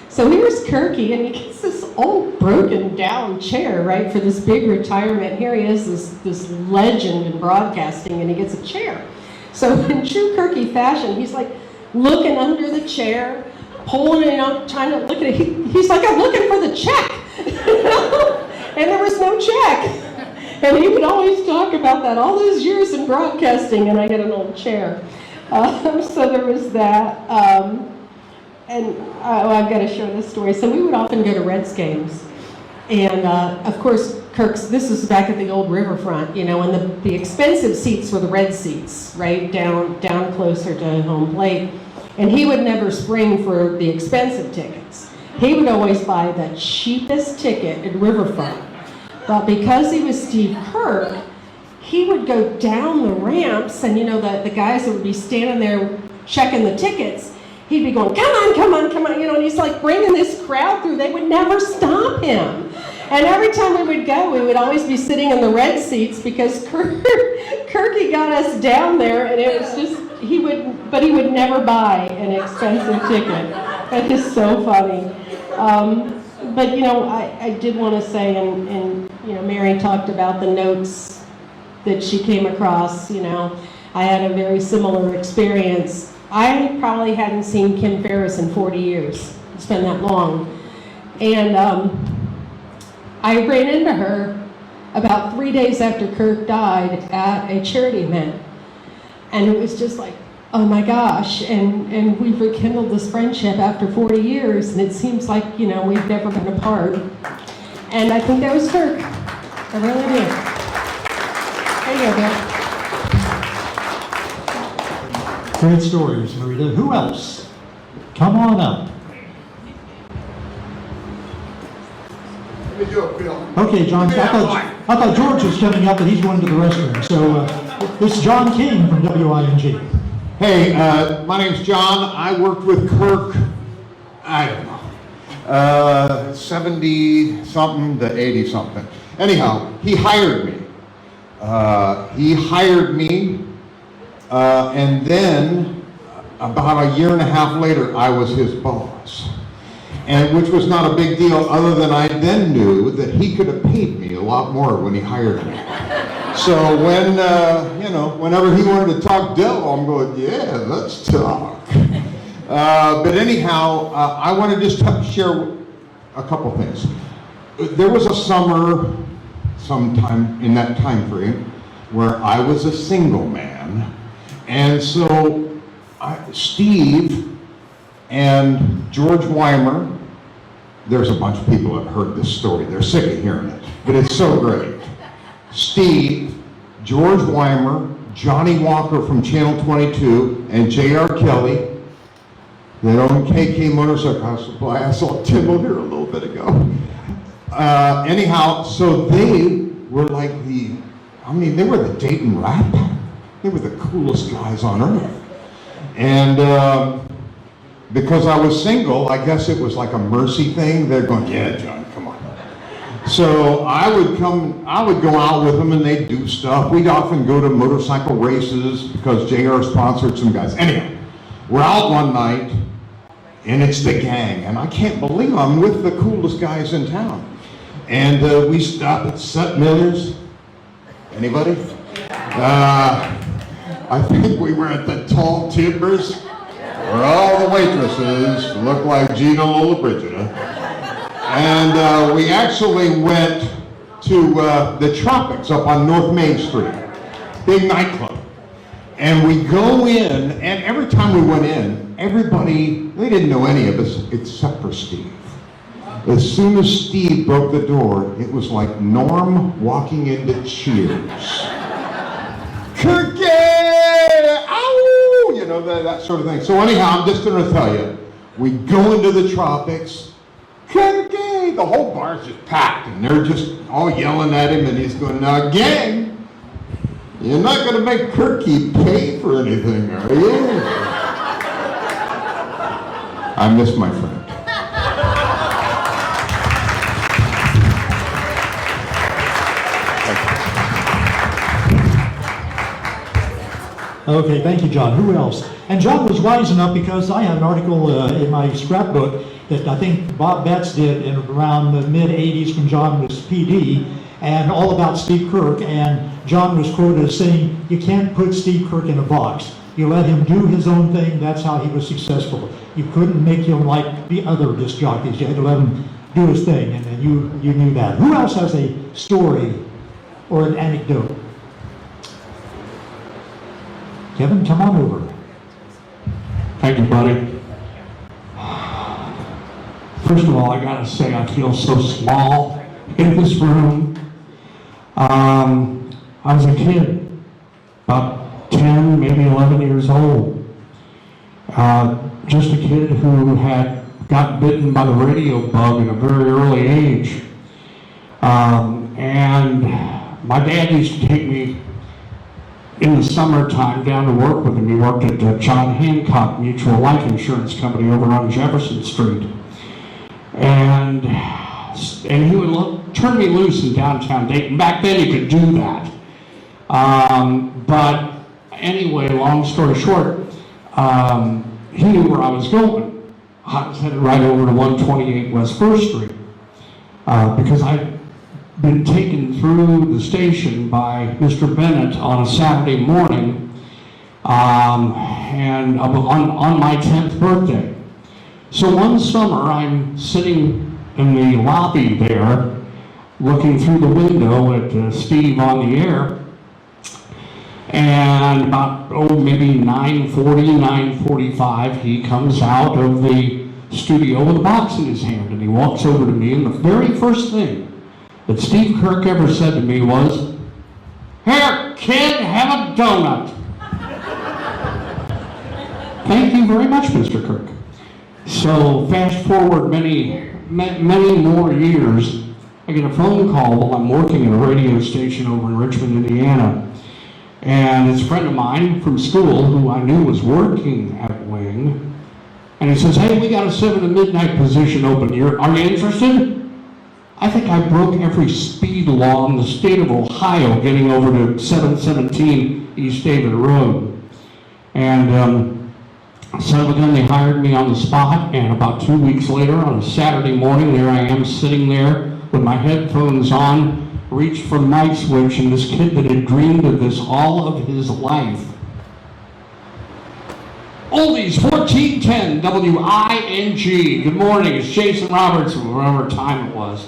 So here's Kirkie, and he gets this old broken down chair, right, for this big retirement. Here he is, this legend in broadcasting, and he gets a chair. So in true Kirkie fashion, he's like looking under the chair, pulling it out, trying to look at it. He's like, I'm looking for the check. And there was no check. And he would always talk about that, all those years in broadcasting, and I get an old chair. So there was that. I've got to share this story. So we would often go to Reds games. And of course, this is back at the old riverfront, you know, and the expensive seats were the red seats, right, down closer to home plate. And he would never spring for the expensive tickets. He would always buy the cheapest ticket at riverfront. But because he was Steve Kirk, he would go down the ramps, and you know, the guys that would be standing there checking the tickets, he'd be going, come on, come on, come on, you know, and he's like bringing this crowd through. They would never stop him. And every time we would go, we would always be sitting in the red seats because Kirkie got us down there, and it was just, he would never buy an expensive ticket. That is so funny. But you know, I did want to say, and you know, Mary talked about the notes that she came across. You know, I had a very similar experience. I probably hadn't seen Kim Ferris in 40 years. It's been that long. And I ran into her about 3 days after Kirk died at a charity event. And it was just like, oh my gosh, and we've rekindled this friendship after 40 years, and it seems like, you know, we've never been apart. And I think that was Kirk. I really do. There you go, Bill. Great stories, Marita. Who else? Come on up. Let me do it, Bill. Okay, John, I thought George was coming up, but he's going to the restroom. So this is John King from WING. Hey, my name's John. I worked with Kirk, I don't know, 70-something to 80-something. Anyhow, he hired me. And then about a year and a half later, I was his boss. And which was not a big deal, other than I then knew that he could have paid me a lot more when he hired me. So when, you know, whenever he wanted to talk Dell, I'm going, yeah, let's talk. But anyhow, I want to just share a couple things. There was a summer, sometime in that time frame, where I was a single man. And so Steve and George Weimer, there's a bunch of people that have heard this story. They're sick of hearing it, but it's so great. Steve, George Weimer, Johnny Walker from Channel 22, and J.R. Kelly, that owned KK Motorcycle Supply. I saw Tim over here a little bit ago. Anyhow, so they were like they were the Dayton Rat Pack. They were the coolest guys on earth. And because I was single, I guess it was like a mercy thing. They're going, yeah, John, come on. So I would go out with them and they'd do stuff. We'd often go to motorcycle races because JR sponsored some guys. Anyhow, We're out one night, and it's the gang, and I can't believe I'm with the coolest guys in town. And we stop at St. Miller's. Anybody? I think we were at the Tall Timbers, where all the waitresses look like Gina Lollobrigida. And we actually went to the Tropics up on North Main Street, big nightclub. And we go in, and every time we went in, everybody, they didn't know any of us except for Steve. As soon as Steve broke the door, it was like Norm walking into Cheers. Kirkie! Ow! You know, that sort of thing. So anyhow, I'm just going to tell you, we go into the Tropics, Kirkie! The whole bar's just packed, and they're just all yelling at him, and he's going, now gang, you're not going to make Kirkie pay for anything, are you? I miss my friend. Okay, thank you, John. Who else? And John was wise enough, because I have an article in my scrapbook that I think Bob Betts did in around the mid-'80s when John was PD, and all about Steve Kirk, and John was quoted as saying, you can't put Steve Kirk in a box. You let him do his own thing, that's how he was successful. You couldn't make him like the other disc jockeys. You had to let him do his thing, and then you knew that. Who else has a story or an anecdote? Kevin, come on over. Thank you, buddy. First of all, I gotta say I feel so small in this room. I was a kid, about 10, maybe 11 years old. Just a kid who had got bitten by the radio bug at a very early age. And my dad used to take me in the summertime down to work with him. He worked at John Hancock Mutual Life Insurance Company over on Jefferson Street. And he would turn me loose in downtown Dayton. Back then you could do that. But anyway, long story short, he knew where I was going. I was headed right over to 128 West 1st Street because I'd been taken through the station by Mr. Bennett on a Saturday morning and on my 10th birthday. So one summer I'm sitting in the lobby there looking through the window at Steve on the air, and about maybe 9:40, 9:45 he comes out of the studio with a box in his hand, and he walks over to me, and the very first thing that Steve Kirk ever said to me was, "Here, kid, have a donut." Thank you very much, Mr. Kirk. So fast forward many more years, I get a phone call while I'm working at a radio station over in Richmond, Indiana. And it's a friend of mine from school who I knew was working at Wing. And he says, "Hey, we got a 7 to midnight position open. Are you interested?" I think I broke every speed law in the state of Ohio getting over to 717 East David Road. And so then they hired me on the spot, and about 2 weeks later, on a Saturday morning, there I am sitting there with my headphones on, reached for the mic switch, and this kid that had dreamed of this all of his life. Oldies 1410 WING. Good morning, it's Jason Roberts, whatever time it was.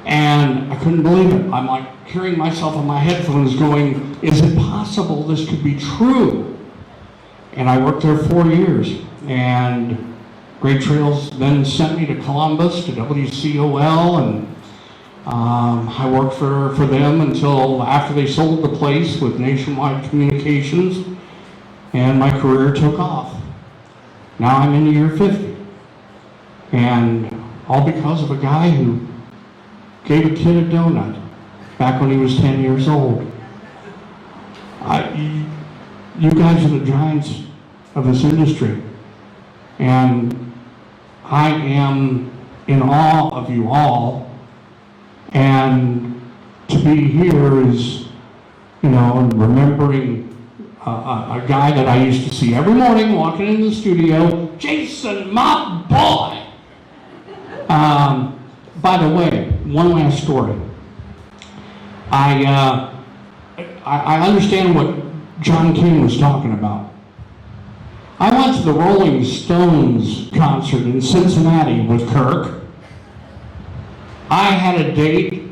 And I couldn't believe it. I'm like hearing myself on my headphones going, is it possible this could be true? And I worked there 4 years. And Great Trails then sent me to Columbus, to WCOL, and I worked for them until after they sold the place with Nationwide Communications, and my career took off. Now I'm in year 50. And all because of a guy who gave a kid a donut back when he was 10 years old. You guys are the giants of this industry, and I am in awe of you all, and to be here is, remembering a guy that I used to see every morning walking in the studio, Jason, my boy. By the way, one last story. I understand what John King was talking about. I went to the Rolling Stones concert in Cincinnati with Kirk. I had a date,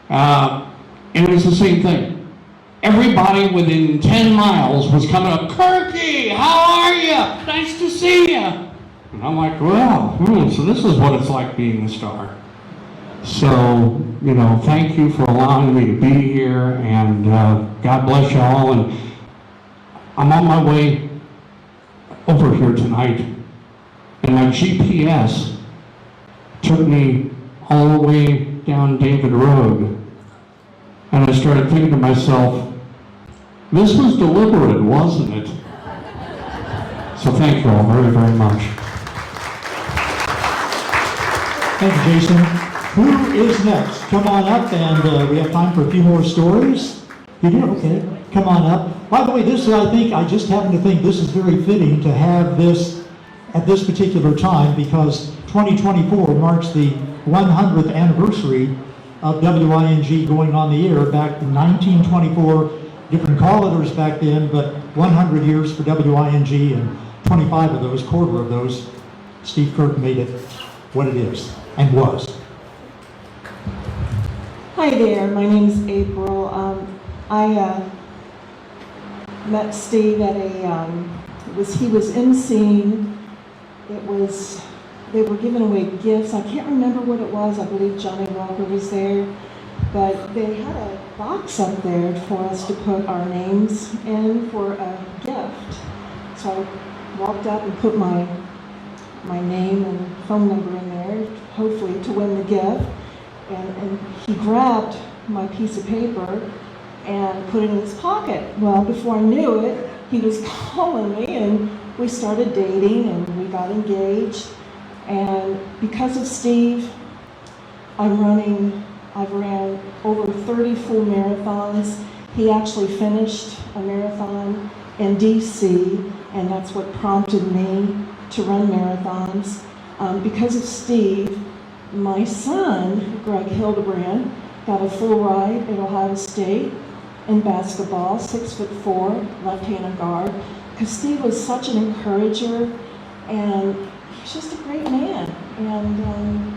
and it was the same thing. Everybody within 10 miles was coming up, Kirkie, how are you? Nice to see you. And I'm like, well, so this is what it's like being a star. So, you know, thank you for allowing me to be here, and God bless you all. And I'm on my way over here tonight, and my GPS took me all the way down David Road. And I started thinking to myself, this was deliberate, wasn't it? So thank you all very, very much. Thank you, Jason. Who is next? Come on up, and we have time for a few more stories. You do? Okay. Come on up. By the way, this is, I just happen to think this is very fitting to have this at this particular time, because 2024 marks the 100th anniversary of WING going on the air back in 1924. Different call letters back then, but 100 years for WING, and 25 of those, quarter of those, Steve Kirk made it what it is and was. Hi there, my name is April. I met Steve at he was emceeing. They were giving away gifts. I can't remember what it was. I believe Johnny Walker was there. But they had a box up there for us to put our names in for a gift. So I walked up and put my name and phone number in there, hopefully to win the gift. And he grabbed my piece of paper and put it in his pocket. Well, before I knew it, he was calling me, and we started dating, and we got engaged. And because of Steve, I've ran over 30 full marathons. He actually finished a marathon in DC, and that's what prompted me to run marathons. Because of Steve, my son, Greg Hildebrand, got a full ride at Ohio State in basketball, 6'4", left-handed guard. Because Steve was such an encourager, and he's just a great man. And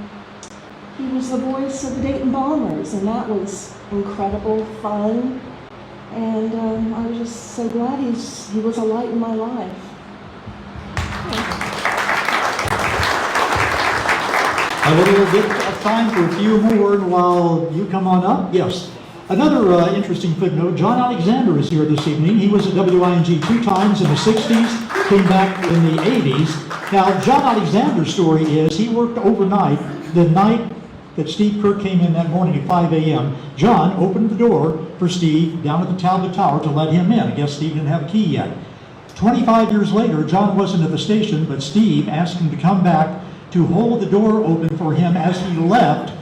he was the voice of the Dayton Bombers, and that was incredible, fun. And I was just so glad he was a light in my life. I will get time for a few more while you come on up. Yes. Another interesting footnote, John Alexander is here this evening. He was at WING 2 times in the 60s, came back in the 80s. Now, John Alexander's story is he worked overnight. The night that Steve Kirk came in that morning at 5 a.m., John opened the door for Steve down at the Talbot Tower to let him in. I guess Steve didn't have a key yet. 25 years later, John wasn't at the station, but Steve asked him to come back to hold the door open for him as he left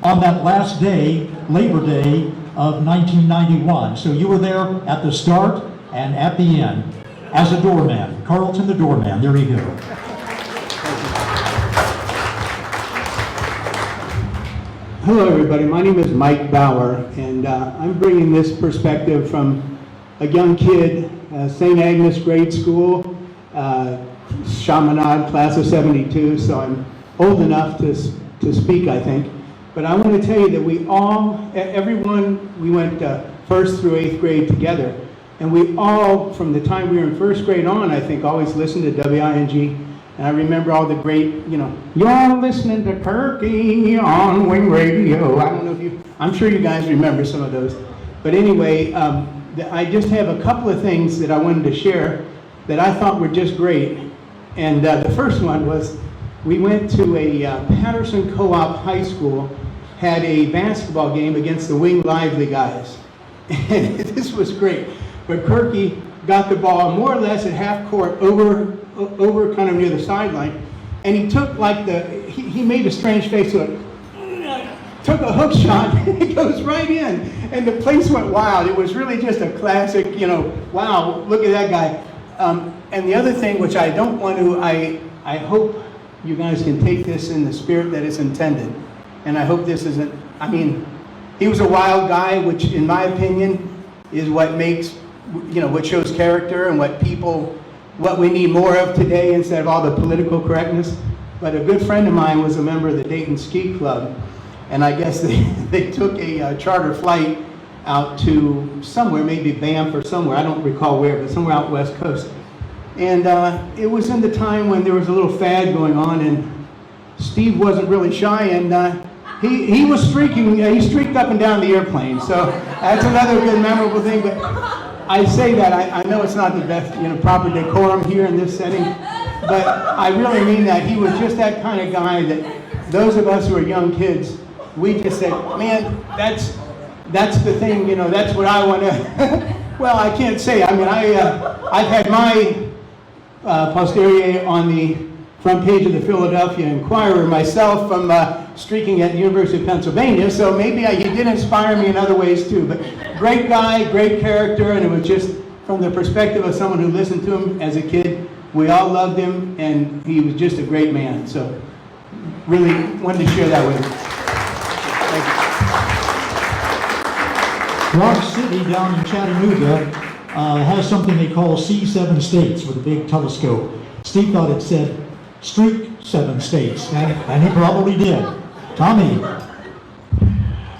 on that last day, Labor Day of 1991. So you were there at the start and at the end as a doorman. Carlton the doorman, there you go. Hello everybody, my name is Mike Bauer, and I'm bringing this perspective from a young kid, St. Agnes grade school, Chaminade, class of 72, so I'm old enough to speak, I think. But I want to tell you that we went 1st through 8th grade together, and we all, from the time we were in 1st grade on, I think, always listened to WING. And I remember all the great, you're listening to Kirkie on Wing Radio. I don't know if I'm sure you guys remember some of those. But anyway, I just have a couple of things that I wanted to share that I thought were just great. And the first one was, we went to a Patterson Co-op high school, had a basketball game against the Wing Lively guys. And this was great. But Kirkie got the ball more or less at half court over kind of near the sideline, and he took he made a strange face to it, took a hook shot, and it goes right in. And the place went wild. It was really just a classic, you know, wow, look at that guy. And the other thing, which I don't want to, I hope you guys can take this in the spirit that it's intended. And I hope this isn't, I mean, he was a wild guy, which in my opinion is what makes, you know, what shows character and what we need more of today instead of all the political correctness. But a good friend of mine was a member of the Dayton Ski Club. And I guess they took a charter flight out to somewhere, maybe Banff or somewhere, I don't recall where, but somewhere out west coast. And it was in the time when there was a little fad going on, and Steve wasn't really shy, and he was streaking, he streaked up and down the airplane. So that's another good memorable thing. But I say that, I know it's not the best, you know, proper decorum here in this setting, but I really mean that. He was just that kind of guy that those of us who are young kids, we just said, man, that's the thing, you know, that's what I want to, well, I can't say. I mean, I've had my posterior on the front page of the Philadelphia Inquirer myself from streaking at the University of Pennsylvania, so maybe he did inspire me in other ways too. But great guy, great character, and it was just from the perspective of someone who listened to him as a kid, we all loved him, and he was just a great man. So really wanted to share that with you. Rock City down in Chattanooga has something they call C7 states with a big telescope. Steve thought it said streak 7 states, and he probably did. Tommy.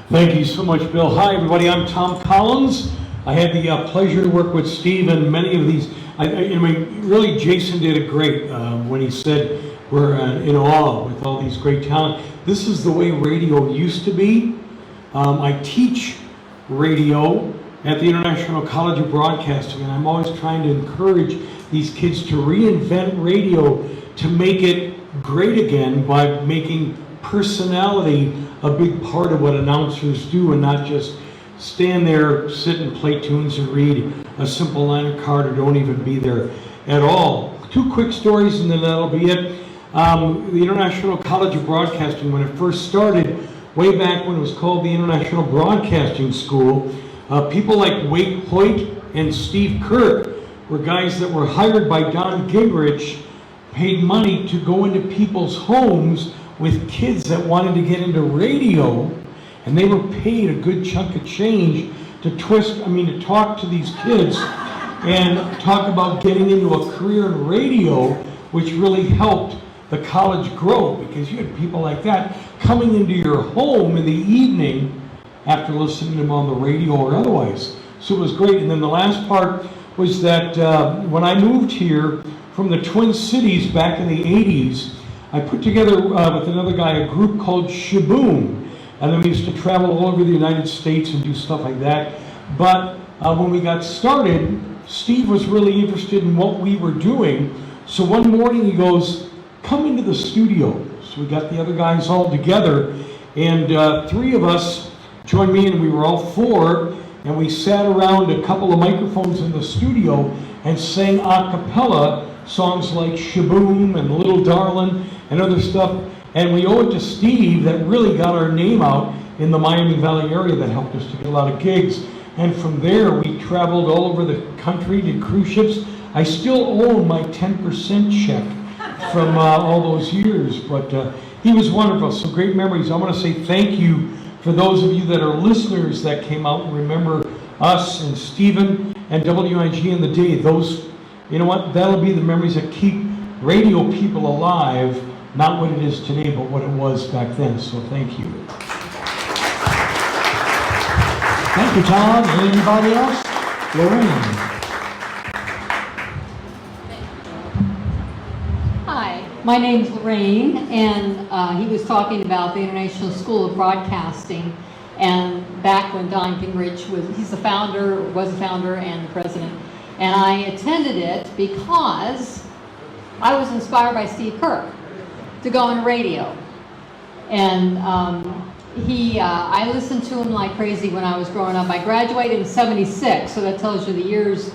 Thank you so much, Bill. Hi, everybody. I'm Tom Collins. I had the pleasure to work with Steve and many of these. I mean, really, Jason did it great when he said we're in awe with all these great talent. This is the way radio used to be. I teach radio at the International College of Broadcasting, and I'm always trying to encourage these kids to reinvent radio to make it great again by making personality a big part of what announcers do and not just stand there, sit and play tunes and read a simple line of card or don't even be there at all. 2 quick stories and then that'll be it. The International College of Broadcasting, when it first started, way back when it was called the International Broadcasting School, people like Wade Hoyt and Steve Kirk were guys that were hired by Don Gingrich, paid money to go into people's homes with kids that wanted to get into radio, and they were paid a good chunk of change to talk to these kids and talk about getting into a career in radio, which really helped the college grow, because you had people like that coming into your home in the evening after listening to them on the radio or otherwise. So it was great. And then the last part was that when I moved here from the Twin Cities back in the 80s, I put together with another guy a group called Shaboom. And then we used to travel all over the United States and do stuff like that. But when we got started, Steve was really interested in what we were doing. So one morning he goes, come into the studio. So we got the other guys all together, and 3 of us joined me, and we were all 4, and we sat around a couple of microphones in the studio and sang a cappella songs like Shaboom and Little Darlin' and other stuff. And we owe it to Steve that really got our name out in the Miami Valley area, that helped us to get a lot of gigs. And from there, we traveled all over the country, did cruise ships. I still owe my 10% check from all those years, but he was wonderful. So great memories. I want to say thank you for those of you that are listeners that came out and remember us and Stephen and WIG in the day. Those, you know what, that'll be the memories that keep radio people alive, not what it is today, but what it was back then. So thank you. Thank you, Tom. Anybody else? Lorraine. Hi, my name's Lorraine, and he was talking about the International School of Broadcasting, and back when Don Gingrich he's the founder, was the founder and the president, and I attended it because I was inspired by Steve Kirk to go on radio, and I listened to him like crazy when I was growing up. I graduated in '76, so that tells you the years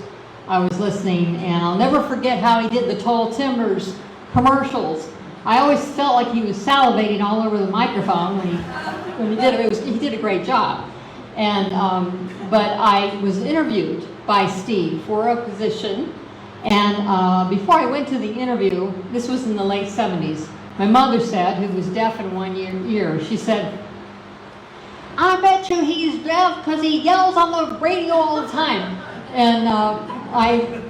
I was listening, and I'll never forget how he did the Toll Timbers commercials. I always felt like he was salivating all over the microphone when he when he did it, he did a great job. And, but I was interviewed by Steve for a position. And before I went to the interview, this was in the late 70s, my mother said, who was deaf in one ear, she said, I bet you he's deaf because he yells on the radio all the time. And I,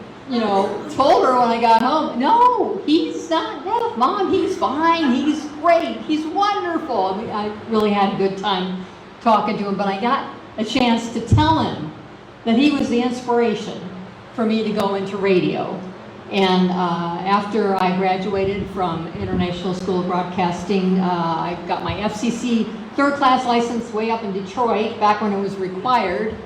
told her when I got home, no, he's not deaf, Mom, he's fine, he's great, he's wonderful. I really had a good time talking to him, but I got a chance to tell him that he was the inspiration for me to go into radio. And after I graduated from International School of Broadcasting, I got my FCC third-class license way up in Detroit, back when it was required.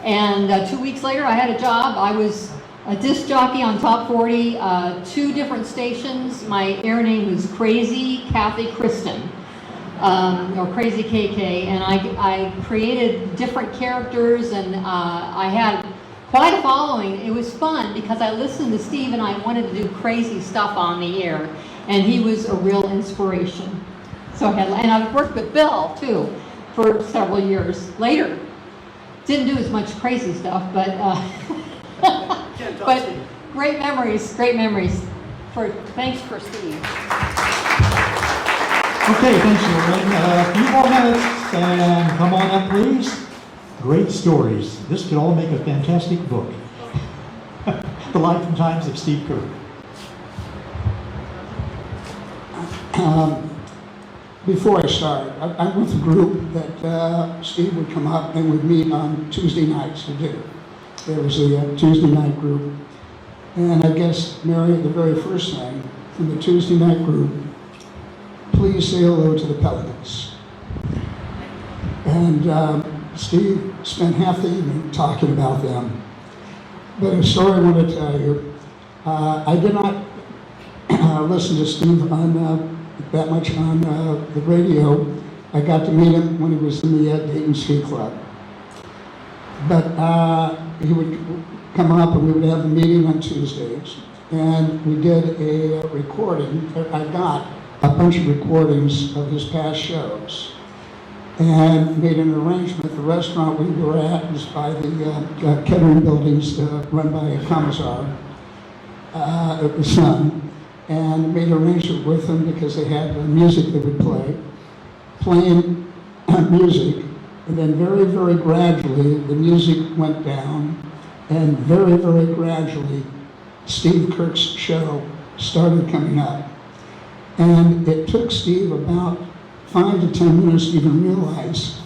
And 2 weeks later, I had a job. I was a disc jockey on Top 40, 2 different stations. My air name was Crazy Kathy Kristen, or Crazy KK, and I created different characters, and I had quite a following. It was fun because I listened to Steve and I wanted to do crazy stuff on the air, and he was a real inspiration. So and I've worked with Bill too for several years later. Didn't do as much crazy stuff, but but great memories, great memories. Thanks for Steve. Okay, thanks, Lorraine. A few more minutes, and come on up, please. Great stories. This could all make a fantastic book. The Life and Times of Steve Kirk. Before I start, I'm with a group that Steve would come up and would meet on Tuesday nights to do. There was a Tuesday night group. And I guess, Mary, the very first thing from the Tuesday night group, please say hello to the Pelicans. And Steve spent half the evening talking about them. But a story I want to tell you, I did not listen to Steve on that much on the radio. I got to meet him when he was in the Dayton Ski Club. But he would come up and we would have a meeting on Tuesdays. And we did a recording. I got a bunch of recordings of his past shows. And made an arrangement. The restaurant we were at was by the Kettering buildings run by a commissar, the son, and made an arrangement with them because they had music they would play, playing music, and then very, very gradually the music went down, and very, very gradually Steve Kirk's show started coming up. And it took Steve about 5 to 10 minutes to even realize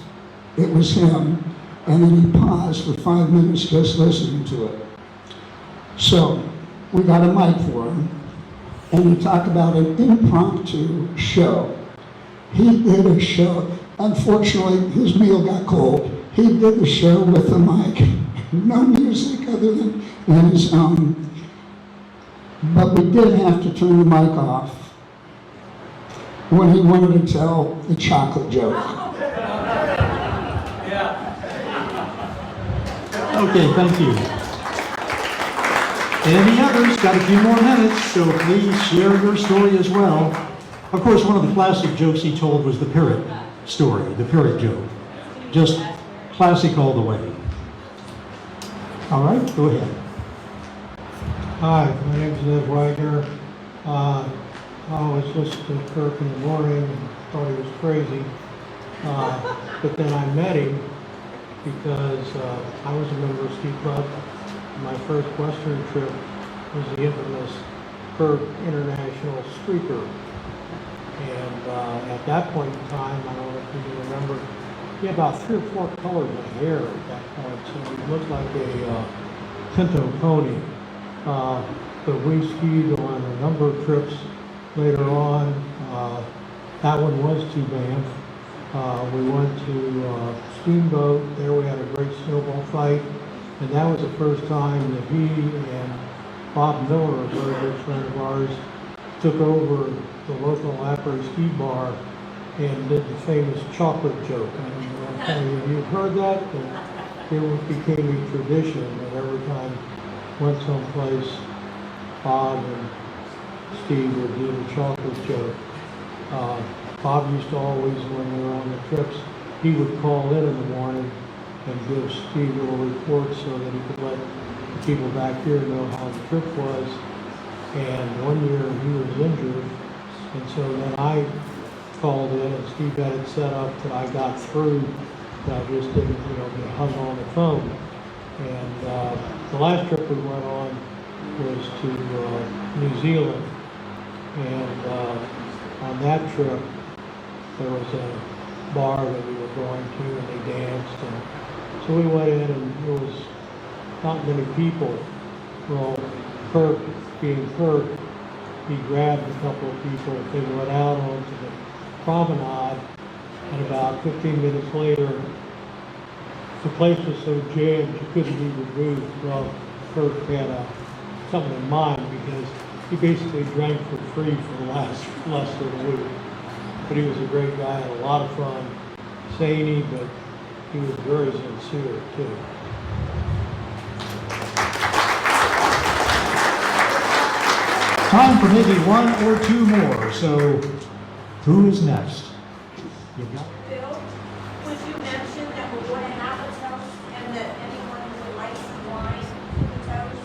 it was him, and then he paused for 5 minutes just listening to it. So we got a mic for him, and he talked about an impromptu show. He did a show. Unfortunately, his meal got cold. He did the show with the mic, no music other than his own. But we did have to turn the mic off when he wanted to tell the chocolate joke. Okay, thank you. Any others? Got a few more minutes, so please share your story as well. Of course, one of the classic jokes he told was the parrot story, the parrot joke. Just classic all the way. All right, go ahead. Hi, my name is Liv Wagner. I always listened to Kirk in the morning and thought he was crazy. But then I met him because I was a member of Ski Club. My first Western trip was the infamous Kirk International Streaker. And at that point in time, I don't know if you remember, he had about 3 or 4 colors of hair at that point, so he looked like a pinto pony. But we skied on a number of trips later on. That one was to Banff. We went to Steamboat. There we had a great snowball fight. And that was the first time that he and Bob Miller, a very good friend of ours, took over the local Lapper ski bar and did the famous chocolate joke. And I'll tell you, you've heard that, but it became a tradition that every time went someplace, Bob and Steve would do the chocolate joke. Bob used to always, when we were on the trips, he would call in the morning and give Steve little reports so that he could let the people back here know how the trip was. And one year he was injured, and so then I called in and Steve had it set up that I got through, that I just didn't, get hung on the phone. And the last trip we went on was to New Zealand, and on that trip there was a bar that we were going to, and they danced, and so we went in, and there was not many people. Well, Kirk, being Kirk, he grabbed a couple of people, they went out onto the promenade, and about 15 minutes later, the place was so jammed you couldn't even move. Well, Kirk had something in mind, because he basically drank for free for the last less than a week. But he was a great guy, had a lot of fun, zany, but he was very sincere too. Time for maybe one or two more. So, who is next? You got it. Bill, would you mention that we're going to have a toast and that anyone who would like some wine for the toast?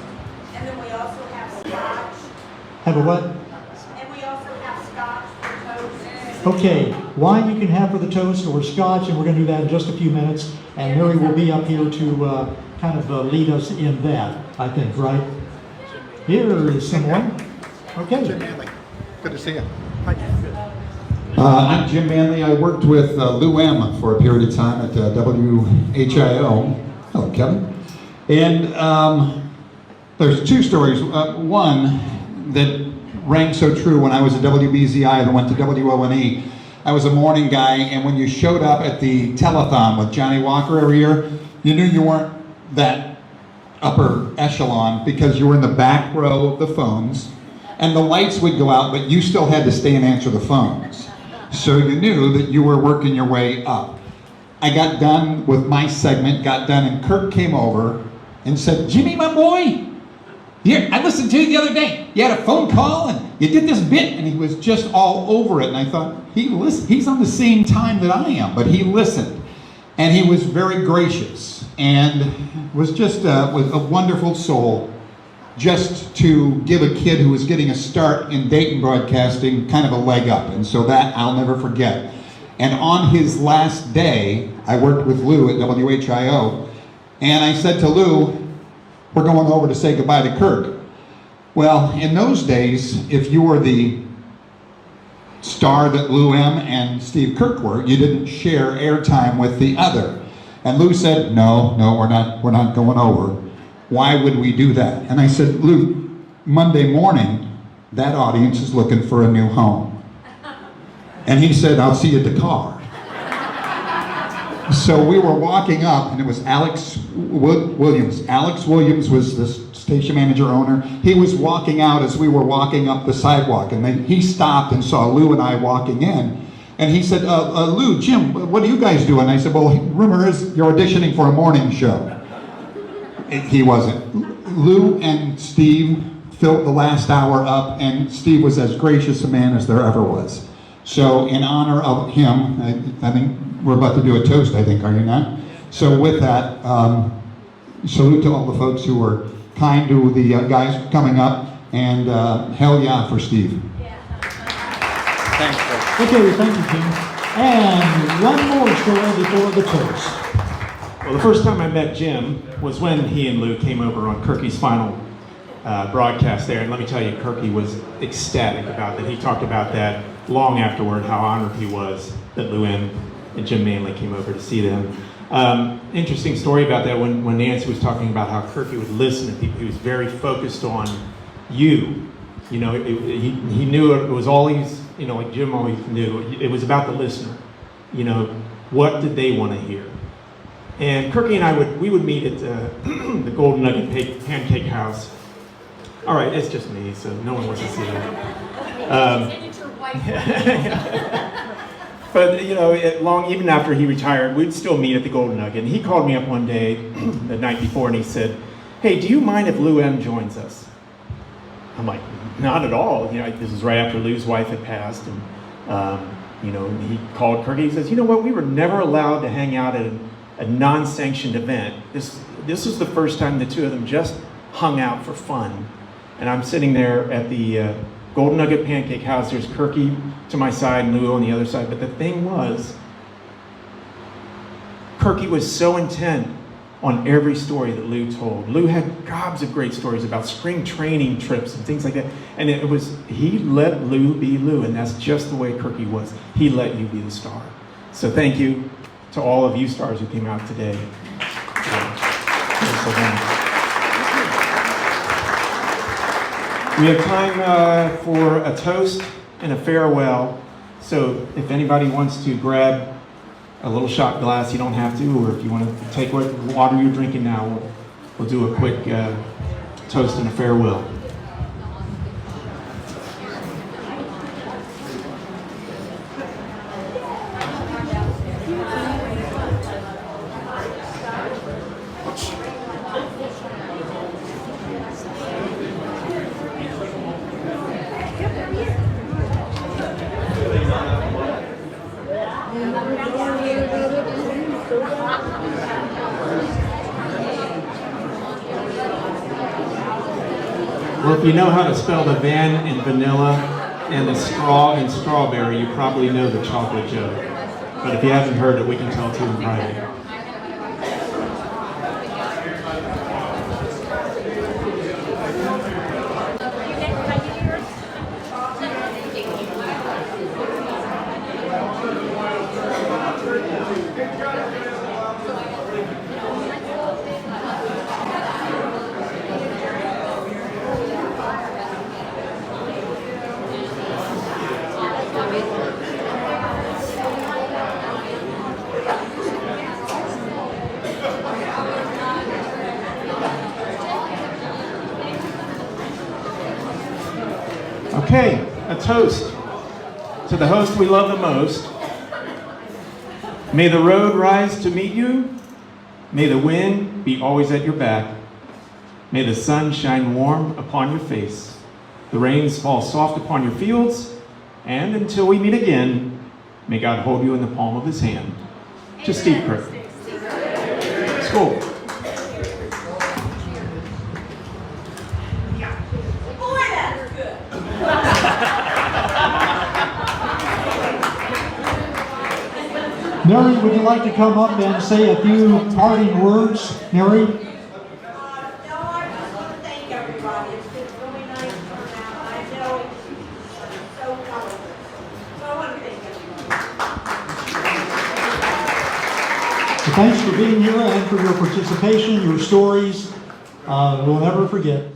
And then we also have scotch. Have a what? And we also have scotch for toast. Okay, wine you can have for the toast, or scotch, and we're going to do that in just a few minutes. And Mary will be up here to kind of lead us in that, I think, right? Here is someone. Okay. Jim Manley. Good to see you. Hi. I'm Jim Manley. I worked with Lou M. for a period of time at WHIO. Hello, Kevin. And there's two stories. One that rang so true when I was at WBZI and went to WONE. I was a morning guy, and when you showed up at the telethon with Johnny Walker every year, you knew you weren't that upper echelon because you were in the back row of the phones, and the lights would go out, but you still had to stay and answer the phones. So you knew that you were working your way up. I got done with my segment, got done, and Kirk came over and said, "Jimmy, my boy, yeah, I listened to you the other day. You had a phone call and you did this bit," and he was just all over it. And I thought, he's on the same time that I am, but he listened. And he was very gracious and was just was a wonderful soul, just to give a kid who was getting a start in Dayton broadcasting kind of a leg up. And so that I'll never forget. And on his last day, I worked with Lou at WHIO, and I said to Lou, "We're going over to say goodbye to Kirk." Well, in those days, if you were the star that Lou M. and Steve Kirk were, you didn't share airtime with the other. And Lou said, no, we're not going over. Why would we do that? And I said, "Lou, Monday morning, that audience is looking for a new home." And he said, "I'll see you at the car." So we were walking up, and it was Alex Williams. Alex Williams was the station manager owner. He was walking out as we were walking up the sidewalk, and then he stopped and saw Lou and I walking in. And he said, "Lou, Jim, what are you guys doing?" I said, "Well, rumor is you're auditioning for a morning show." He wasn't. Lou and Steve filled the last hour up, and Steve was as gracious a man as there ever was. So in honor of him, I think we're about to do a toast, I think, are you not? So with that, salute to all the folks who were kind to the guys coming up, and hell yeah for Steve. Thanks, okay, thank you, Jim. And one more story before the toast. Well, the first time I met Jim was when he and Lou came over on Kirkie's final broadcast there, and let me tell you, Kirkie was ecstatic about that. He talked about that long afterward, how honored he was that Lou M. and Jim Manley came over to see them. Interesting story about that, when Nancy was talking about how Kirkie would listen to people. He was very focused on you. You know, he knew it was always, you know, like Jim always knew, it was about the listener. You know, what did they want to hear? And Kirkie and I we would meet at the Golden Nugget Pancake House. All right, it's just me, so no one wants to see that. But you know, even after he retired, we'd still meet at the Golden Nugget. And he called me up one day, the night before, and he said, "Hey, do you mind if Lou M joins us?" I'm like, "Not at all." You know, this was right after Lou's wife had passed, and he called Kirkie. He says, you know what? We were never allowed to hang out at a non-sanctioned event. This was the first time the two of them just hung out for fun. And I'm sitting there at the Golden Nugget Pancake House. There's Kirkie to my side and Lou on the other side. But the thing was, Kirkie was so intent on every story that Lou told. Lou had gobs of great stories about spring training trips and things like that. And he let Lou be Lou, and that's just the way Kirkie was. He let you be the star. So thank you to all of you stars who came out today. We have time for a toast and a farewell. So if anybody wants to grab a little shot glass, you don't have to, or if you want to take what water you're drinking now, we'll do a quick toast and a farewell. Well, if you know how to spell the van in vanilla and the straw in strawberry, you probably know the chocolate joke. But if you haven't heard it, we can tell it to you in private. Okay, a toast to the host we love the most. May the road rise to meet you. May the wind be always at your back. May the sun shine warm upon your face. The rains fall soft upon your fields. And until we meet again, may God hold you in the palm of his hand. To Steve Kirk. School. Mary, would you like to come up and say a few parting words? Mary? No, I just want to thank everybody. It's been really nice turnout. I know it's so colorful. So I want to thank everybody. So thanks for being here and for your participation, your stories. We'll never forget.